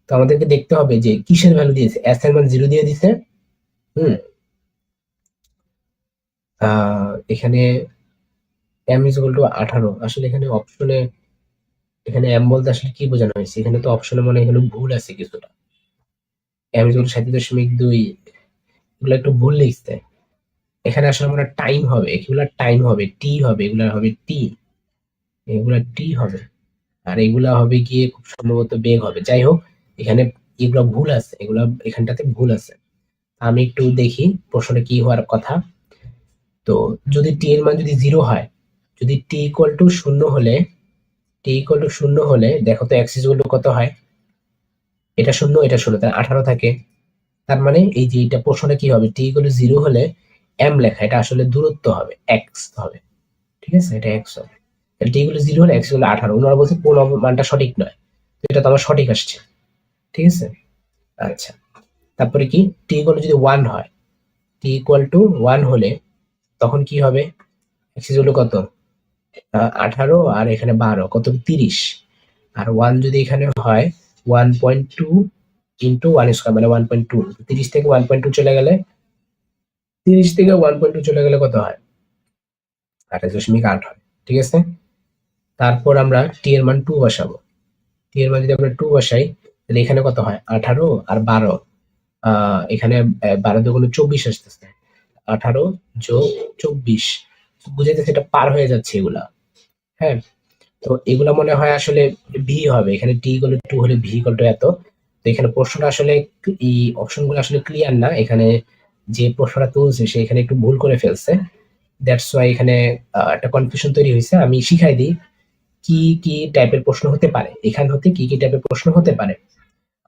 তো আমাদেরকে দেখতে হবে যে কিসের ভ্যালু দিয়েছে। এস এর মান 0 দিয়ে দিছে, হুম, এখানে এম ইজ ইকুয়াল টু 18। আসলে এখানে অপশনে, এখানে এম বলতে আসলে কি বোঝানো হয়েছে? এখানে তো অপশনে মানে এখানে ভুল আছে কিছুটা, এম ইজ ইকুয়াল টু 37.2, এগুলো একটু ভুল লিখছে। এখানে আসলে মানে টাইম হবে, এগুলা টাইম হবে, টি হবে, এগুলা হবে টি, এগুলা টি হবে, আর এগুলা হবে গিয়ে খুব সম্ভবত বেগ হবে। যাই হোক, এখানে এগুলো ভুল আছে, এগুলা এখানটাতে ভুল আছে। আমি একটু দেখি প্রশ্নে কি হওয়ার কথা। তো যদি টি এর মান যদি 0 হয়, যদি টি ইকুয়াল টু 0 হলে, টি ইকুয়াল টু 0 হলে দেখো তো এক্স ইকুয়াল টু কত হয়? এটা 0, এটা 0, তাহলে 18 থাকে। তার মানে এই যে এটা প্রশ্নটা কি হবে? টি ইকুয়াল টু 0 হলে এম লেখা, এটা আসলে দূরত্ব হবে, এক্স হবে, ঠিক আছে? এটা এক্স হবে। টি গুলো 0 হলে x হলো 18। ওনারা বলছে কোন মানটা সঠিক নয়, তো এটা তো আমার সঠিক আসছে। ঠিক আছে, আচ্ছা। তারপরে কি টি ইকুয়াল যদি 1 হয়, টি ইকুয়াল টু 1 হলে তখন কি হবে? x হলো কত? 18 আর এখানে 12, কত? 30। আর 1 যদি এখানে হয় 1.2 ইন্টু 1 স্কয়ার মানে 1.2। 30 থেকে 1.2 চলে গেলে 30 থেকে 1.2 চলে গেলে কত হয়? 28.8 হয়। ঠিক আছে, তারপর আমরা টি এর মান 2 বসাবো। টি এর মান যদি আমরা 2 বসাই তাহলে এখানে কত হয়? 18 আর 12, এখানে 12 দুগুণে 24 আসতেছে। 18 যোগ 24 বুঝাইতেছে এটা পার হয়ে যাচ্ছে এগুলা। হ্যাঁ, তো এগুলা মনে হয় আসলে ভি হবে। এখানে টি ইকুয়াল টু 2 হলে ভি ইকুয়াল টু এত। তো এখানে প্রশ্নটা আসলে এই অপশনগুলো আসলে ক্লিয়ার না। এখানে যে প্রশ্নটা তুলছে সে এখানে একটু ভুল করে ফেলছে। দ্যাটস ওয়াই এখানে একটা কনফিউশন তৈরি হয়েছে। আমি শিখাই দিই কি কি টাইপের প্রশ্ন হতে পারে, এখান হতে কি কি টাইপের প্রশ্ন হতে পারে।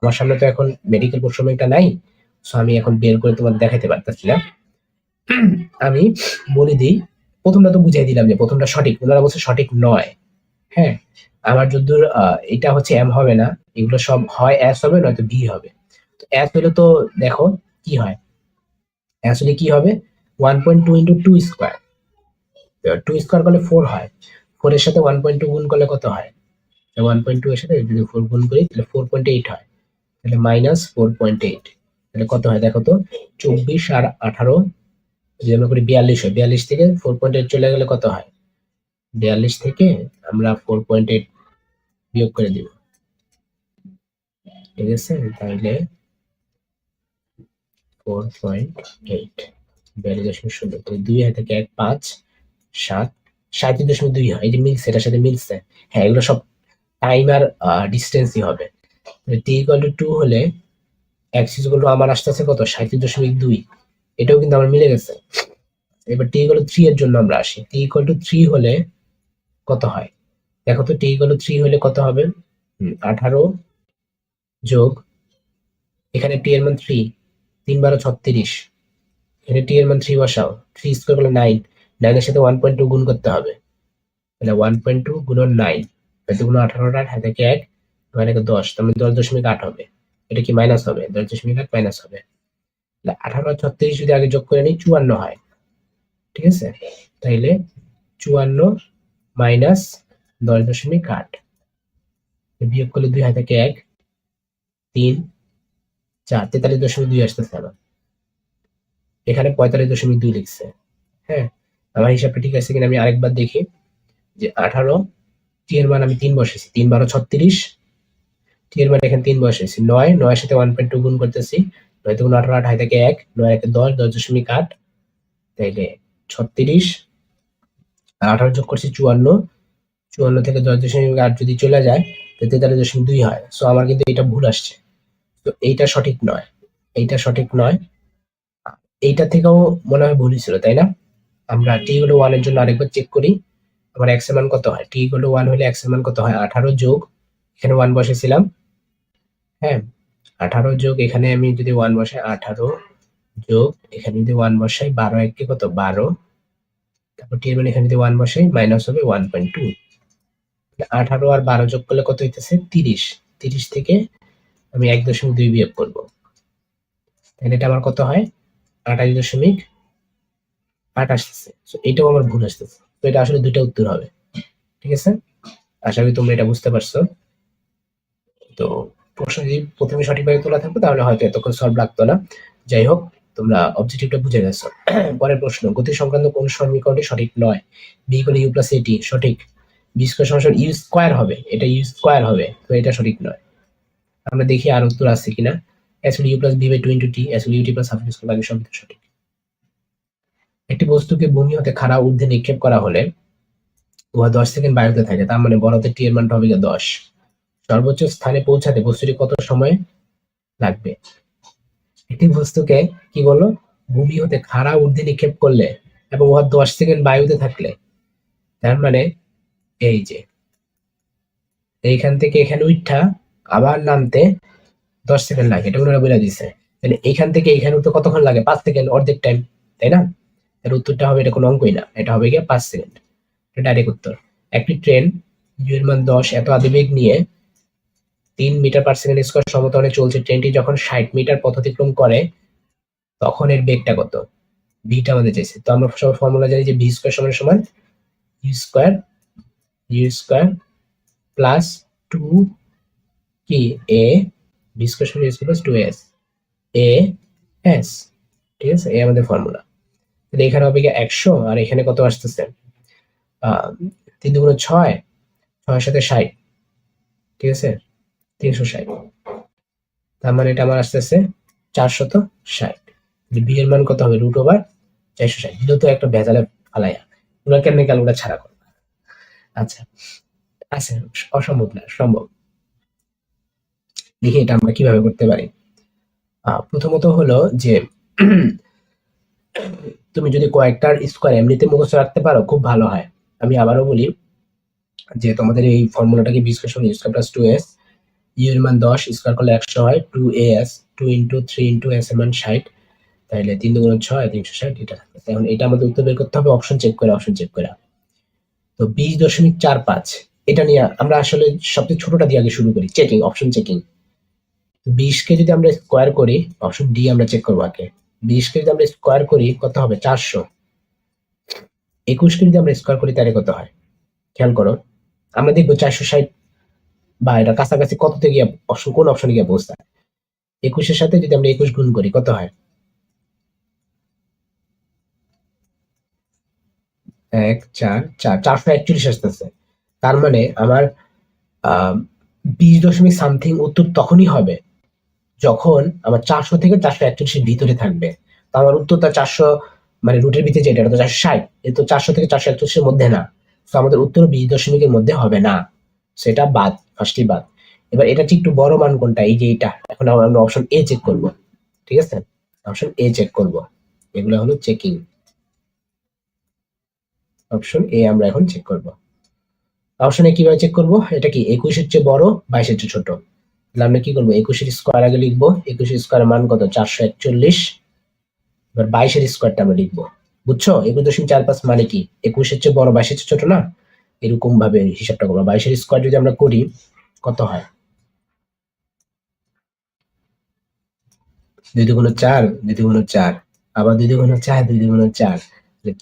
আমার সামনে তো এখন মেডিকেল প্রশ্ন একটা নাই, সো আমি এখন বের করে তোমার দেখাতে পারতেছি না। আমি বলে দিই, প্রথমটা তো বুঝাই দিলাম যে প্রথমটা সঠিক, ওনারা বলছে সঠিক নয়। হ্যাঁ, আমার যদ্দূর এটা হচ্ছে এম হবে না, এগুলো সব হয় এস হবে নয়তো বি হবে। তো এস হলে তো দেখো কি হয়, এস হলে কি হবে? 1.2 ইন্টু 2 স্কোয়ার, 2 স্কোয়ার করলে 4 হয়। 4 এর সাথে 1.2 গুণ করলে কত হয়? 1.2 এর সাথে যদি 4 গুণ করি তাহলে 4.8 হয়। তাহলে মাইনাস 4.8, তাহলে কত হয় দেখো তো? 24 আর 18 যদি আমরা করি 42 হয়। 42 থেকে 4.8 চলে গেলে কত হয়? 42 থেকে আমরা 4.8 বিয়োগ করে দিব। ঠিক আছে, তাহলে 4.8 42.0, তাহলে 2 হাতে থেকে 1 5 7 37.2 হয়। এই যে মিলছে, এটার সাথে মিলছে। হ্যাঁ, এগুলো সব টাইম আর ডিস্টেন্সই হবে। টি ইকুয়াল টু 2 হলে এক্স ইকুয়াল টু আমার আসতেছে কত? 37.2। এটাও কিন্তু আমার মিলে গেছে। এবার টি ইকুয়াল টু 3 এর জন্য আমরা আসি। টি ইকুয়াল টু 3 হলে কত হয় দেখো তো? টি ইকুয়াল টু 3 হলে কত হবে? 18 যোগ, এখানে টি এর মান 3, 3 12 36, এখানে টি এর মান 3 বসাও। 3 স্কয়ার করলে 9, 9 এর সাথে 1.2 গুণ করতে হবে। তাহলে 1.2 গুণন 9, তাহলে গুণ 18 আর হাতে থেকে 1, 9 একে 10, তার মানে 10.8 হবে। এটা কি মাইনাস হবে? 10.8 মাইনাস হবে। তাহলে 18 আর 36 যদি আগে যোগ করে নিই 54 হয়। ঠিক আছে, তাইলে 54 মাইনাস 10.8, বিয়োগ করলে 2 হাতে থেকে 1, 3 4, 43.2 আসতেছে আমার। এখানে 45.2 লিখছে। হ্যাঁ, আমার হিসাবটা ঠিক আছে কিনা আমি আরেকবার দেখি। যে 18 টি এর মান আমি 3 বসেছি, 3 12 36, টি এর মান এখানে 3 বসেছি। 9, 9 এর সাথে 1.2 গুণ করতেছি। 9 গুণ 18, 8 হাতে থেকে 1, 9 একে 10, 10.8, তাইলে 36 আর 18 যোগ করছি 54, 54 থেকে 10.8 যদি চলে যায় তাহলে 43.2 হয়। সো আমার কিন্তু এটা ভুল আসছে, তো এইটা সঠিক নয়, এইটা সঠিক নয়। এইটা থেকেও মনে হয় ভুলই ছিল, তাই না? আমরা টি হলো 1 এর জন্য আরেকবার চেক করি। আমার x এর মান কত হয়? টি হলো 1 হলে x এর মান কত হয়? 18 যোগ, এখানে 1 বসেছিলাম। হ্যাঁ, 18 যোগ, এখানে আমি যদি 1 বসাই 18 যোগ, এখানে যদি 1 বসাই 12 একে কত? 12, তারপর টি এর মান এখানে যদি 1 বসাই মাইনাস হবে 1.2। 18 আর 12 যোগ করলে কত হইতেছে? 30। 30 থেকে আমি 1.2 বিয়োগ করব, তাহলে এটা আমার কত হয়? 28.8 আসতেছে। সো এটাও আমার ভুল আসতেছে। তো এটা আসলে দুইটা উত্তর হবে। ঠিক আছে, আশা করি তোমরা এটা বুঝতে পারছো। তো প্রশ্ন যদি প্রথমে সঠিকভাবে তোলা থাকতো তাহলে হয়তো এতক্ষণ সলভ লাগতো না। যাই হোক, তোমরা অবজেক্টিভটা বুঝে গেছো। পরের প্রশ্ন, গতি সংক্রান্ত কোন সমীকরণটি সঠিক নয়? বি ইকুয়াল ইউ প্লাস এটি সঠিক। বি স্কয়ার সমান ইউ স্কয়ার হবে, এটা ইউ স্কয়ার হবে, তো এটা সঠিক নয়। আমরা দেখি আর উত্তর আছে কিনা। S u plus v by 2 into t, s u t plus half square বাকি সব সঠিক। একটি বস্তুকে ভূমি হতে খাড়া ঊর্ধ্বে নিক্ষেপ করা হলে উহা 10 সেকেন্ড বায়ুতে থাকে, তার মানে বড়তে টি এর মানটা হবে 10। সর্বোচ্চ স্থানে পৌঁছাতে বস্তুটি কত সময় লাগবে? একটি বস্তুকে কি বললো? ভূমি হতে খাড়া ঊর্ধ্বে নিক্ষেপ করলে এবং উহা 10 সেকেন্ড বায়ুতে থাকলে, তার মানে এই যে এইখান থেকে এখানে উঠা আবার নামতে 10 সেকেন্ড লাগে, এটা ওনারা বলে দিছে। তাহলে এইখান থেকে এখানে উঠতে কতক্ষণ লাগে? 5 সেকেন্ড, অর্ধেক টাইম, তাই না? এর উত্তরটা হবে, এটা কোনো অঙ্কই না, এটা হবে গিয়ে 5 সেকেন্ড, এটা ডাইরেক্ট উত্তর। একটি ট্রেন ইউ এর মান 10 এত আদিবেগ নিয়ে 3 মিটার পার সেকেন্ড স্কয়ার সমতলে চলছে। ট্রেনটি যখন 60 মিটার পথ অতিক্রম করে তখন এর বেগটা কত? ভিটা আমাদের চাইছে। তো আমরা সব ফর্মুলা জানি যে ভি স্কয়ার সমান সমান ইউ স্কয়ার প্লাস 2 কি এ ভি স্কয়ার সমান u square plus 2 a s. ঠিক আছে, এই আমাদের ফর্মুলা। তাহলে এখানে হবে কি 100 আর এখানে কত আসতেছে? 3 দুগুণ 6, 6 এর সাথে 60, ঠিক আছে, 360। তার মানে এটা আমার আসতেছে 460। বি এর মান কত হবে? Root over 460। দিলেও তো একটা ভেজালে ফালাইয়া ওরা কেমনে ক্যালকুলেটর ছাড়া করবে। আচ্ছা আচ্ছা, অসম্ভব না, সম্ভব। দেখি এটা আমরা কিভাবে করতে পারি। প্রথমত হলো যে তুমি যদি কয়েকটার স্কোয়ার এমনিতে মুখস্থ রাখতে পারো খুব ভালো হয়। আমি আবারও বলি যে তোমাদের এই ফর্মুলাটাকে বি স্কয়ার সমান u square plus 2s, u এর মান 10 স্কয়ার করলে 100 হয়, 2as 2 ইনটু 3 ইনটু s এর মান 60, তাহলে 3 দুগুণ 6, 360 এটা থাকবে। এখন এটা আমাদের উত্তর বের করতে হবে অপশন চেক করে। তো 20.45 এটা নিয়ে আমরা আসলে সবচেয়ে ছোটটা দিয়ে আগে শুরু করি, অপশন চেকিং। তো 20 কে যদি আমরা স্কোয়ার করি, অপশন ডি আমরা চেক করবো আগে। 20 কে যদি আমরা স্কোয়ার করি কত হবে? 400। 21 কে যদি আমরা স্কোয়ার করি তাহলে কত হয়? খেয়াল করো, আমরা দেখবো 460 বা এটা কাছাকাছি কত থেকে অপশন, কোন অপশনে গিয়ে পৌঁছায়। 21 এর সাথে যদি আমরা 21 গুণ করি কত হয়? 1 4 4 441 আসতেছে। তার মানে আমার 20 দশমিক সামথিং উত্তর তখনই হবে যখন আমার 400 থেকে 441 ভিতরে থাকবে। তো আমার উত্তরটা 400, মানে রুটের ভিতরে যেটা, এটা তো 460, এ তো 400 থেকে 441 মধ্যে না। তো আমাদের উত্তর 20 দশমিকের মধ্যে হবে না, সেটা বাদ, ফার্স্টই বাদ। এবার এটা ঠিক একটু বড় মান কোনটা? এই যে এটা। এখন আমরা অপশন এ চেক করব, ঠিক আছে, অপশন এ চেক করব। এগুলো হলো চেকিং। অপশন এ আমরা এখন চেক করব। অপশন এ কিভাবে চেক করব? এটা কি 21 এর চেয়ে বড়, 22 এর চেয়ে ছোট? তাহলে আমরা কি করবো? 21 এর স্কোয়ার আগে লিখবো। 21 এর স্কোয়ারের মান কত? 441। এবার 22 এর স্কোয়ারটা আমরা লিখবো। বুঝছো? 21.45 মানে কি 21 এর চেয়ে বড়, 22 এর চেয়ে ছোট না? এরকম ভাবে হিসাবটা করবো। 22 এর স্কোয়ার যদি আমরা করি কত হয়? 2 দুগুণ 4, 2 দুগুণ 4, আবার 2 দুগুণ 4, 2 দুগুণ 4,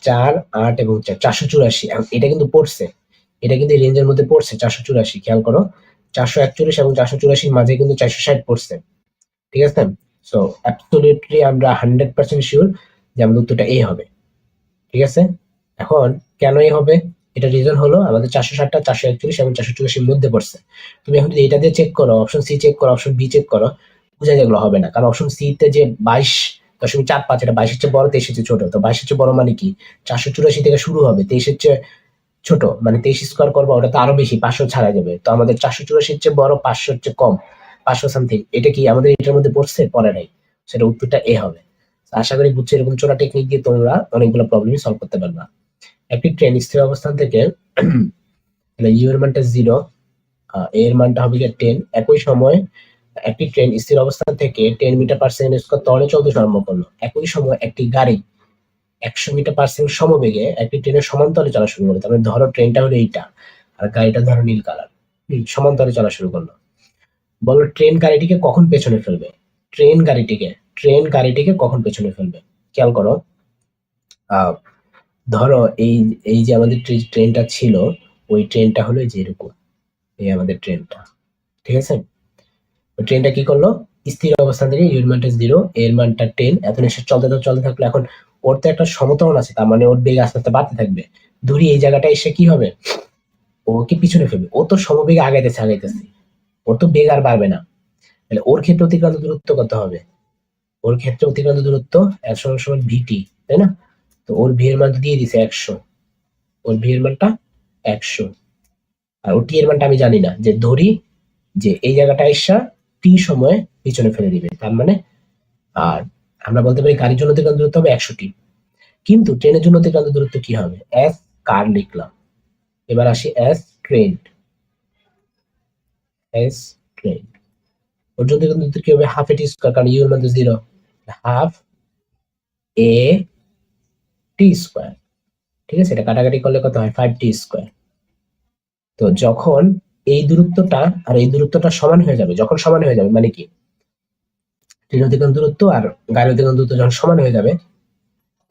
4 8 এবং 4 484। এটা কিন্তু পড়ছে, এটা কিন্তু রেঞ্জের মধ্যে পড়ছে 484। খেয়াল করো, 441 এবং 484 মাঝে কিন্তু 460 পড়ছে। ঠিক আছে? সো অ্যাবসলিউটলি আমরা 100% শিওর যে আমাদের উত্তরটা এ হবে। ঠিক আছে? এখন কেন এ হবে? এটা রিজন হলো আমাদের 460টা 441 এবং 484 এর মধ্যে পড়ছে। তুমি এখন যদি এটা দিয়ে চেক করো, অপশন সি চেক করো, অপশন বি চেক করো, বুঝা যায় এগুলো হবে না। কারণ অপশন সি তে যে 22.45 এটা 22 এর চেয়ে বড়, 23 এর চেয়ে ছোট। তো 22 এর চেয়ে বড় মানে কি? 484 থেকে শুরু হবে, 23 এর চেয়ে ছোট মানে 23 স্কোয়ার করবো, ওটা তো আরো বেশি, 500 ছাড়া যাবে। তো আমাদের 484 এর চেয়ে বড়, 500 এর চেয়ে কম, 500 সামথিং। এটা কি আমাদের এটার মধ্যে পড়ছে? পড়ে নাই। সেটা উত্তরটা এ হবে। আশা করি বুঝছো, এরকম চোরা টেকনিক দিয়ে তোমরা অনেকগুলো প্রবলেম সলভ করতে পারবা। একটি ট্রেন স্থির অবস্থান থেকে ইউ এর মানটা 0, এর মানটা হবে 10। একই সময় একটি ট্রেন স্থির অবস্থান থেকে 10 মিটার পার সেকেন্ড স্কয়ার ত্বরণে চলতে আরম্ভ করলো। একই সময় একটি গাড়ি 100 মিটার পার সেকেন্ড সমবেগে একটি ট্রেনের সমান্তরালে চলা শুরু করলো। তারপরে ধরো ট্রেনটা হলো এইটা আর গাড়িটা ধরো নীল কালার, সমান্তরালে চলা শুরু করলো। বলো ট্রেন গাড়িটিকে কখন পেছনে ফেলবে? ট্রেন গাড়িটিকে কখন পেছনে ফেলবে? খেয়াল করো, আহ ধরো এই এই যে আমাদের ট্রেনটা ছিল, ওই ট্রেনটা হলো এই যে এরকম, এই আমাদের ট্রেনটা, ঠিক আছে? ওই ট্রেনটা কি করলো? স্থির অবস্থান থেকে ইউ এর মানটা 0, এর মানটা 10, এত নিশ্চয় চলতে থাকলো। এখন ওর তো একটা সমতল আছে, তার মানে ওর বেগ আস্তে আস্তে বাড়তে থাকবে। ধরি এই জায়গাটা এসে কি হবে? ওকে পিছনে ফেলবে। ও তো সমবেগে আগাইতেছে, ওর তো বেগ আর বাড়বে না। তাহলে ওর ক্ষেত্রে অতিক্রান্ত দূরত্ব কত হবে? ওর ক্ষেত্রে অতিক্রান্ত দূরত্ব সমান ভিটি, তাই না? তো ওর ভি এর মান তো দিয়ে দিছে 100, ওর ভি এর মানটা 100। আর ও টি এর মানটা আমি জানি না, যে ধরি যে এই জায়গাটা এসা টি সময় পিছনে ফেলে দিবে, তার মানে আর আমরা বলতে পারি গাড়ির জন্য অতিক্রান্ত দূরত্ব হবে 100টি। কিন্তু ট্রেনের জন্য অতিক্রান্ত দূরত্ব কি হবে? এস কার লিখলাম। এবার আসি এস ট্রেন। এস ট্রেন ওর জন্য অতিক্রান্ত দূরত্ব কি হবে? হাফ এ টি স্কয়ার, কারণ ইউ এর মান তো 0, হাফ এ টি স্কয়ার। ঠিক আছে? এটা কাটাকাটি করলে কত হয়? 5 টি স্কয়ার। তো যখন এই দূরত্বটা আর এই দূরত্বটা সমান হয়ে যাবে, যখন সমান হয়ে যাবে মানে কি, ট্রেনের অতিক্রম দূরত্ব আর গাড়ির অতিক্রম দূরত্ব যখন সমান হয়ে যাবে,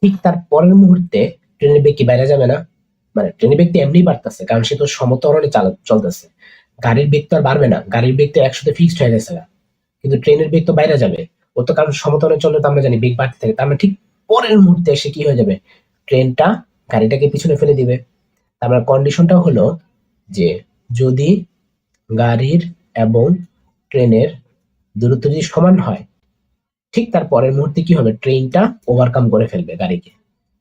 ঠিক তার পরের মুহূর্তে ট্রেনের বেগ কি বাইরে যাবে না? মানে ট্রেনের বেগ তো এমনি বাড়তেছে, কারণ সে তো সমতরণে চলতেছে। গাড়ির বেগ তো আর বাড়বে না, গাড়ির বেগ তো একসাথে ফিক্সড হয়ে গেছে না। কিন্তু ট্রেনের বেগ তো বাইরে যাবে। ও তো কারণ সমতলে চললে তো আমরা জানি বেগ বাড়তে থাকে, তার মানে ঠিক পরের মুহূর্তে এসে কি হয়ে যাবে, ট্রেনটা গাড়িটাকে পিছনে ফেলে দিবে। তার মানে কন্ডিশনটা হলো যে যদি গাড়ির এবং ট্রেনের দূরত্ব যদি সমান হয়, ঠিক তার পরের মুহূর্তে কি হবে, ট্রেনটা ওভারকাম করে ফেলবে গাড়িকে।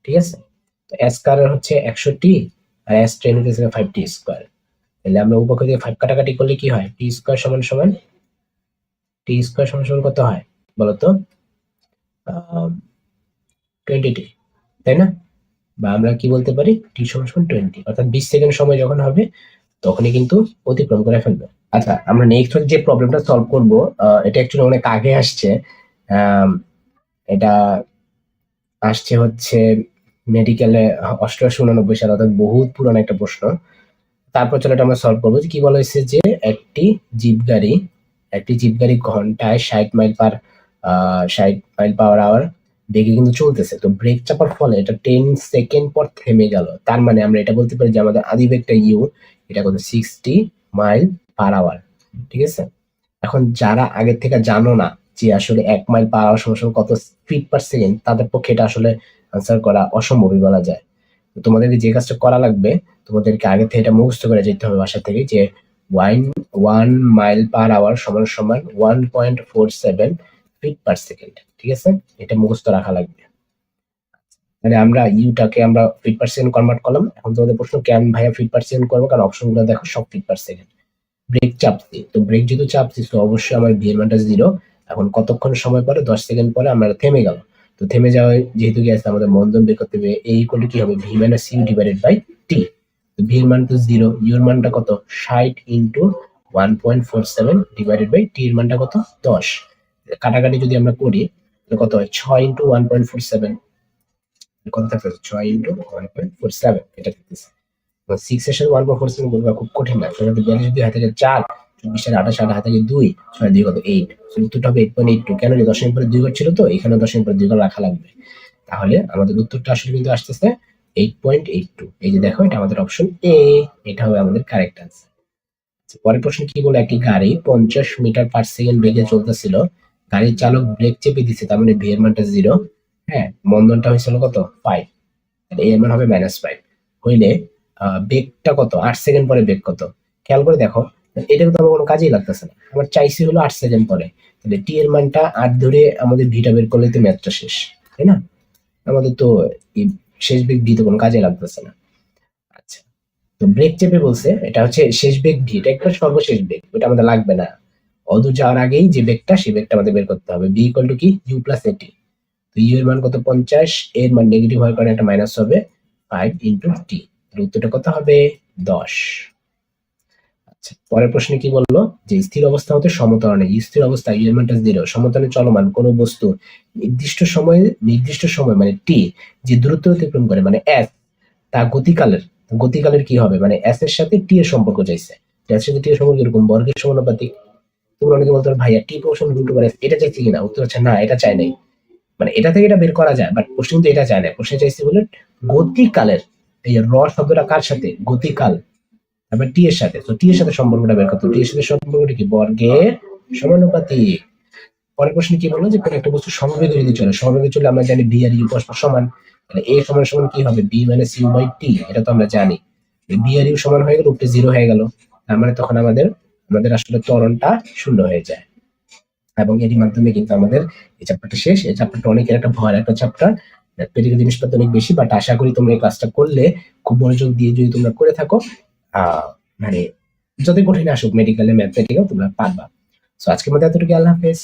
ঠিক আছে? তো এস কার হচ্ছে 100 টি, আর এস ট্রেন হচ্ছে 5 টি স্কোয়ার। তাহলে আমরা উপপক্ষ থেকে 5 কাটাকাটি করলে কি হয়, টি স্কোয়ার সমান সমান টি স্কোয়ার সমান সমান কত হয় বলতো, 20 টি, তাই না? বা আমরা কি বলতে পারি, টি সমান সমান 20, অর্থাৎ 20 সেকেন্ড সময় যখন হবে তখনই কিন্তু অতিক্রম করে ফেলবে। আচ্ছা, আমরা নেক্সট যে প্রবলেমটা সলভ করব, এটা অ্যাকচুয়ালি অনেক আগে আসছে। আম, এটা আসছে হচ্ছে মেডিকেলে 88-89 সাল, অর্থাৎ বহুত পুরানো একটা প্রশ্ন। তারপর চলো এটা আমরা সলভ করবো। যে কি বলা হয়েছে যে একটি জিপ গাড়ি ঘন্টায় 60 মাইল পার আওয়ার বেগে কিন্তু চলতেছে। তো ব্রেক চাপার ফলে এটা 10 সেকেন্ড পর থেমে গেল। তার মানে আমরা এটা বলতে পারি যে আমাদের আদি বেগটা ইউ, এটা কত, 60 মাইল পার আওয়ার। ঠিক আছে? এখন যারা আগের থেকে জানো না যে আসলে 1 মাইল পার আওয়ার সমান সমান কত ফিট পার সেকেন্ড, তাদের পক্ষে এটা আসলে আনসার করা অসম্ভবই বলা যায়। তো তোমাদেরকে যে কাজটা করা লাগবে, তোমাদেরকে আগে থেকে এটা মুখস্থ করে যেতে হবে বাসা থেকে, যে 1 মাইল পার আওয়ার সমান সমান 1.47 ফিট পার সেকেন্ড। ঠিক আছে? এটা মুখস্থ রাখা লাগবে। মানে আমরা ইউটাকে আমরা ফিট পার সেকেন্ড কনভার্ট করলাম। এখন তোমাদের প্রশ্ন, কেন ভাইয়া ফিট পার সেকেন্ড করবো? কারণ অপশনগুলো দেখো সব ফিট পার সেকেন্ড। ব্রেক চাপছি, তো ব্রেক যেহেতু চাপছি তো অবশ্যই আমার ভি এর মানটা 0। এখন কতক্ষণ সময় পরে, 10 সেকেন্ড পরে আমরা থেমে গেল। তো থেমে যাওয়ায় যেহেতু গেছে, আমাদের মন্দন বের করতে হবে। এই ইকুয়াল টু কি হবে, V minus U divided by T. তো ভি এর মান তো 0, ইউ এর মানটা কত, 60 ইন্টু 1.47 ডিভাইডেড বাই টি এর মানটা কত, 10। কাটাকাটি যদি আমরা করি তাহলে কত হয়, 6 ইন্টু 1.47, কত থাকতেছে, 6 ইন্টু 1.47, এটা থাকতেছে। 6 এর সাথে 1.47 গুণ করা খুব কঠিন না। সেটা 42 দুই হাতে 4, 24 আর 28 হাতে 2, 6 2 কত 8। উত্তরটা হবে 8.82। কেন, যে দশমিক পরে 2 ঘর ছিল, তো এখানে দশমিক পরে 2 ঘর রাখা লাগবে। তাহলে আমাদের উত্তরটা আসলে কিন্তু আসতেছে 8.82। এই যে দেখো, এটা আমাদের অপশন এ, এটা হবে আমাদের কারেক্ট আনসার। পরের প্রশ্ন কি বলে, একটি গাড়ি 50 মিটার পার সেকেন্ড বেগে চলতেছিল। গাড়ির চালক ব্রেক চেপে দিচ্ছে, তার মানে ভি এর মানটা 0। হ্যাঁ, মন্দনটা হয়েছিল কত, 5। তাহলে এর মান হবে -5 হইলে বেগটা কত, 8 সেকেন্ড পরে বেগ কত। খেয়াল করে দেখো, এটা কিন্তু আমার কোনো কাজেই লাগতেছে না, আমার চাইছি হলো 8 সেকেন্ড পরে। তাহলে টি এর মানটা 8 ধরে আমাদের ভিটা বের করলে তো ম্যাথটা শেষ, তাই না? আমাদের তো এই শেষ বেগ ভি তো কোনো কাজে লাগতেছে না। আচ্ছা, তো ব্রেক চেপে বলছে, এটা হচ্ছে শেষ বেগ ভি, এটা একটা সর্বশেষ বেগ, ওটা আমাদের লাগবে না। অদূর যাওয়ার আগেই যে বেগটা, সেই বেগটা আমাদের বের করতে হবে। বি ইকুয়াল টু কি, ইউ প্লাস এটি। তো ইউ এর মান কত, 50, এর মান নেগেটিভ হওয়ার কারণে একটা মাইনাস হবে 5 ইন্টু টি। উত্তরটা কত হবে, 10। আচ্ছা, পরের প্রশ্নে কি বললো, যে স্থির অবস্থা হতে সমতরণে, স্থির অবস্থা ইউ এর মানটা 0, সমতলে চলমান কোন বস্তু নির্দিষ্ট সময় মানে টি যে দূরত্ব অতিক্রম করে মানে এস, তা গতিকালের কি হবে, মানে এস এর সাথে টি এর সম্পর্ক চাইছে। এর সাথে টি এর সম্পর্ক এরকম বর্গের সমানুপাতিক। তোমরা অনেকে বলতে পারো, ভাইয়া টি প্রশ্ন রুট করে এটা চাইছি কিনা, উত্তর হচ্ছে না, এটা চাই নাই। মানে এটা থেকে এটা বের করা যায়, বাট প্রশ্ন কিন্তু এটা চায় না। প্রশ্ন চাইছি বলে গতিকালের, এই র শব্দটা কার সাথে, গতিকাল, তারপর টি এর সাথে। তো টি এর সাথে সম্পর্কটা বের করতে, টি এর সাথে সম্পর্কটা কি, বর্গের সমানুপাতিক। পরের প্রশ্ন কি বললো, যে কোন একটা বস্তু সমবেগে যদি চলে, সমবেগে চলে আমরা জানি বি আর ইউ পরস্পর সমান। তাহলে এ সমান সমান কি হবে, B minus you by T, এটা তো আমরা জানি। বি আর ইউ সমান হয়ে গেল, উপরে 0 হয়ে গেল। তার মানে তখন আমাদের আমাদের আসলে ত্বরণটা 0 হয়ে যায়। এবং এরই মাধ্যমে কিন্তু আমাদের এই চ্যাপ্টারটা শেষ। এই চ্যাপ্টারটা অনেকের একটা ভয়ের একটা চ্যাপ্টার, ম্যাথমেটিক্যাল জিনিসপত্র অনেক বেশি, বাট আশা করি তোমরা এই ক্লাসটা করলে, খুব মনোযোগ দিয়ে যদি তোমরা করে থাকো, মানে যতই কঠিন আসুক মেডিকেলে ম্যাথমেটিক্যাল তোমরা পারবা। সো আজকের মধ্যে এতটুকু, আল্লাহ হাফেজ।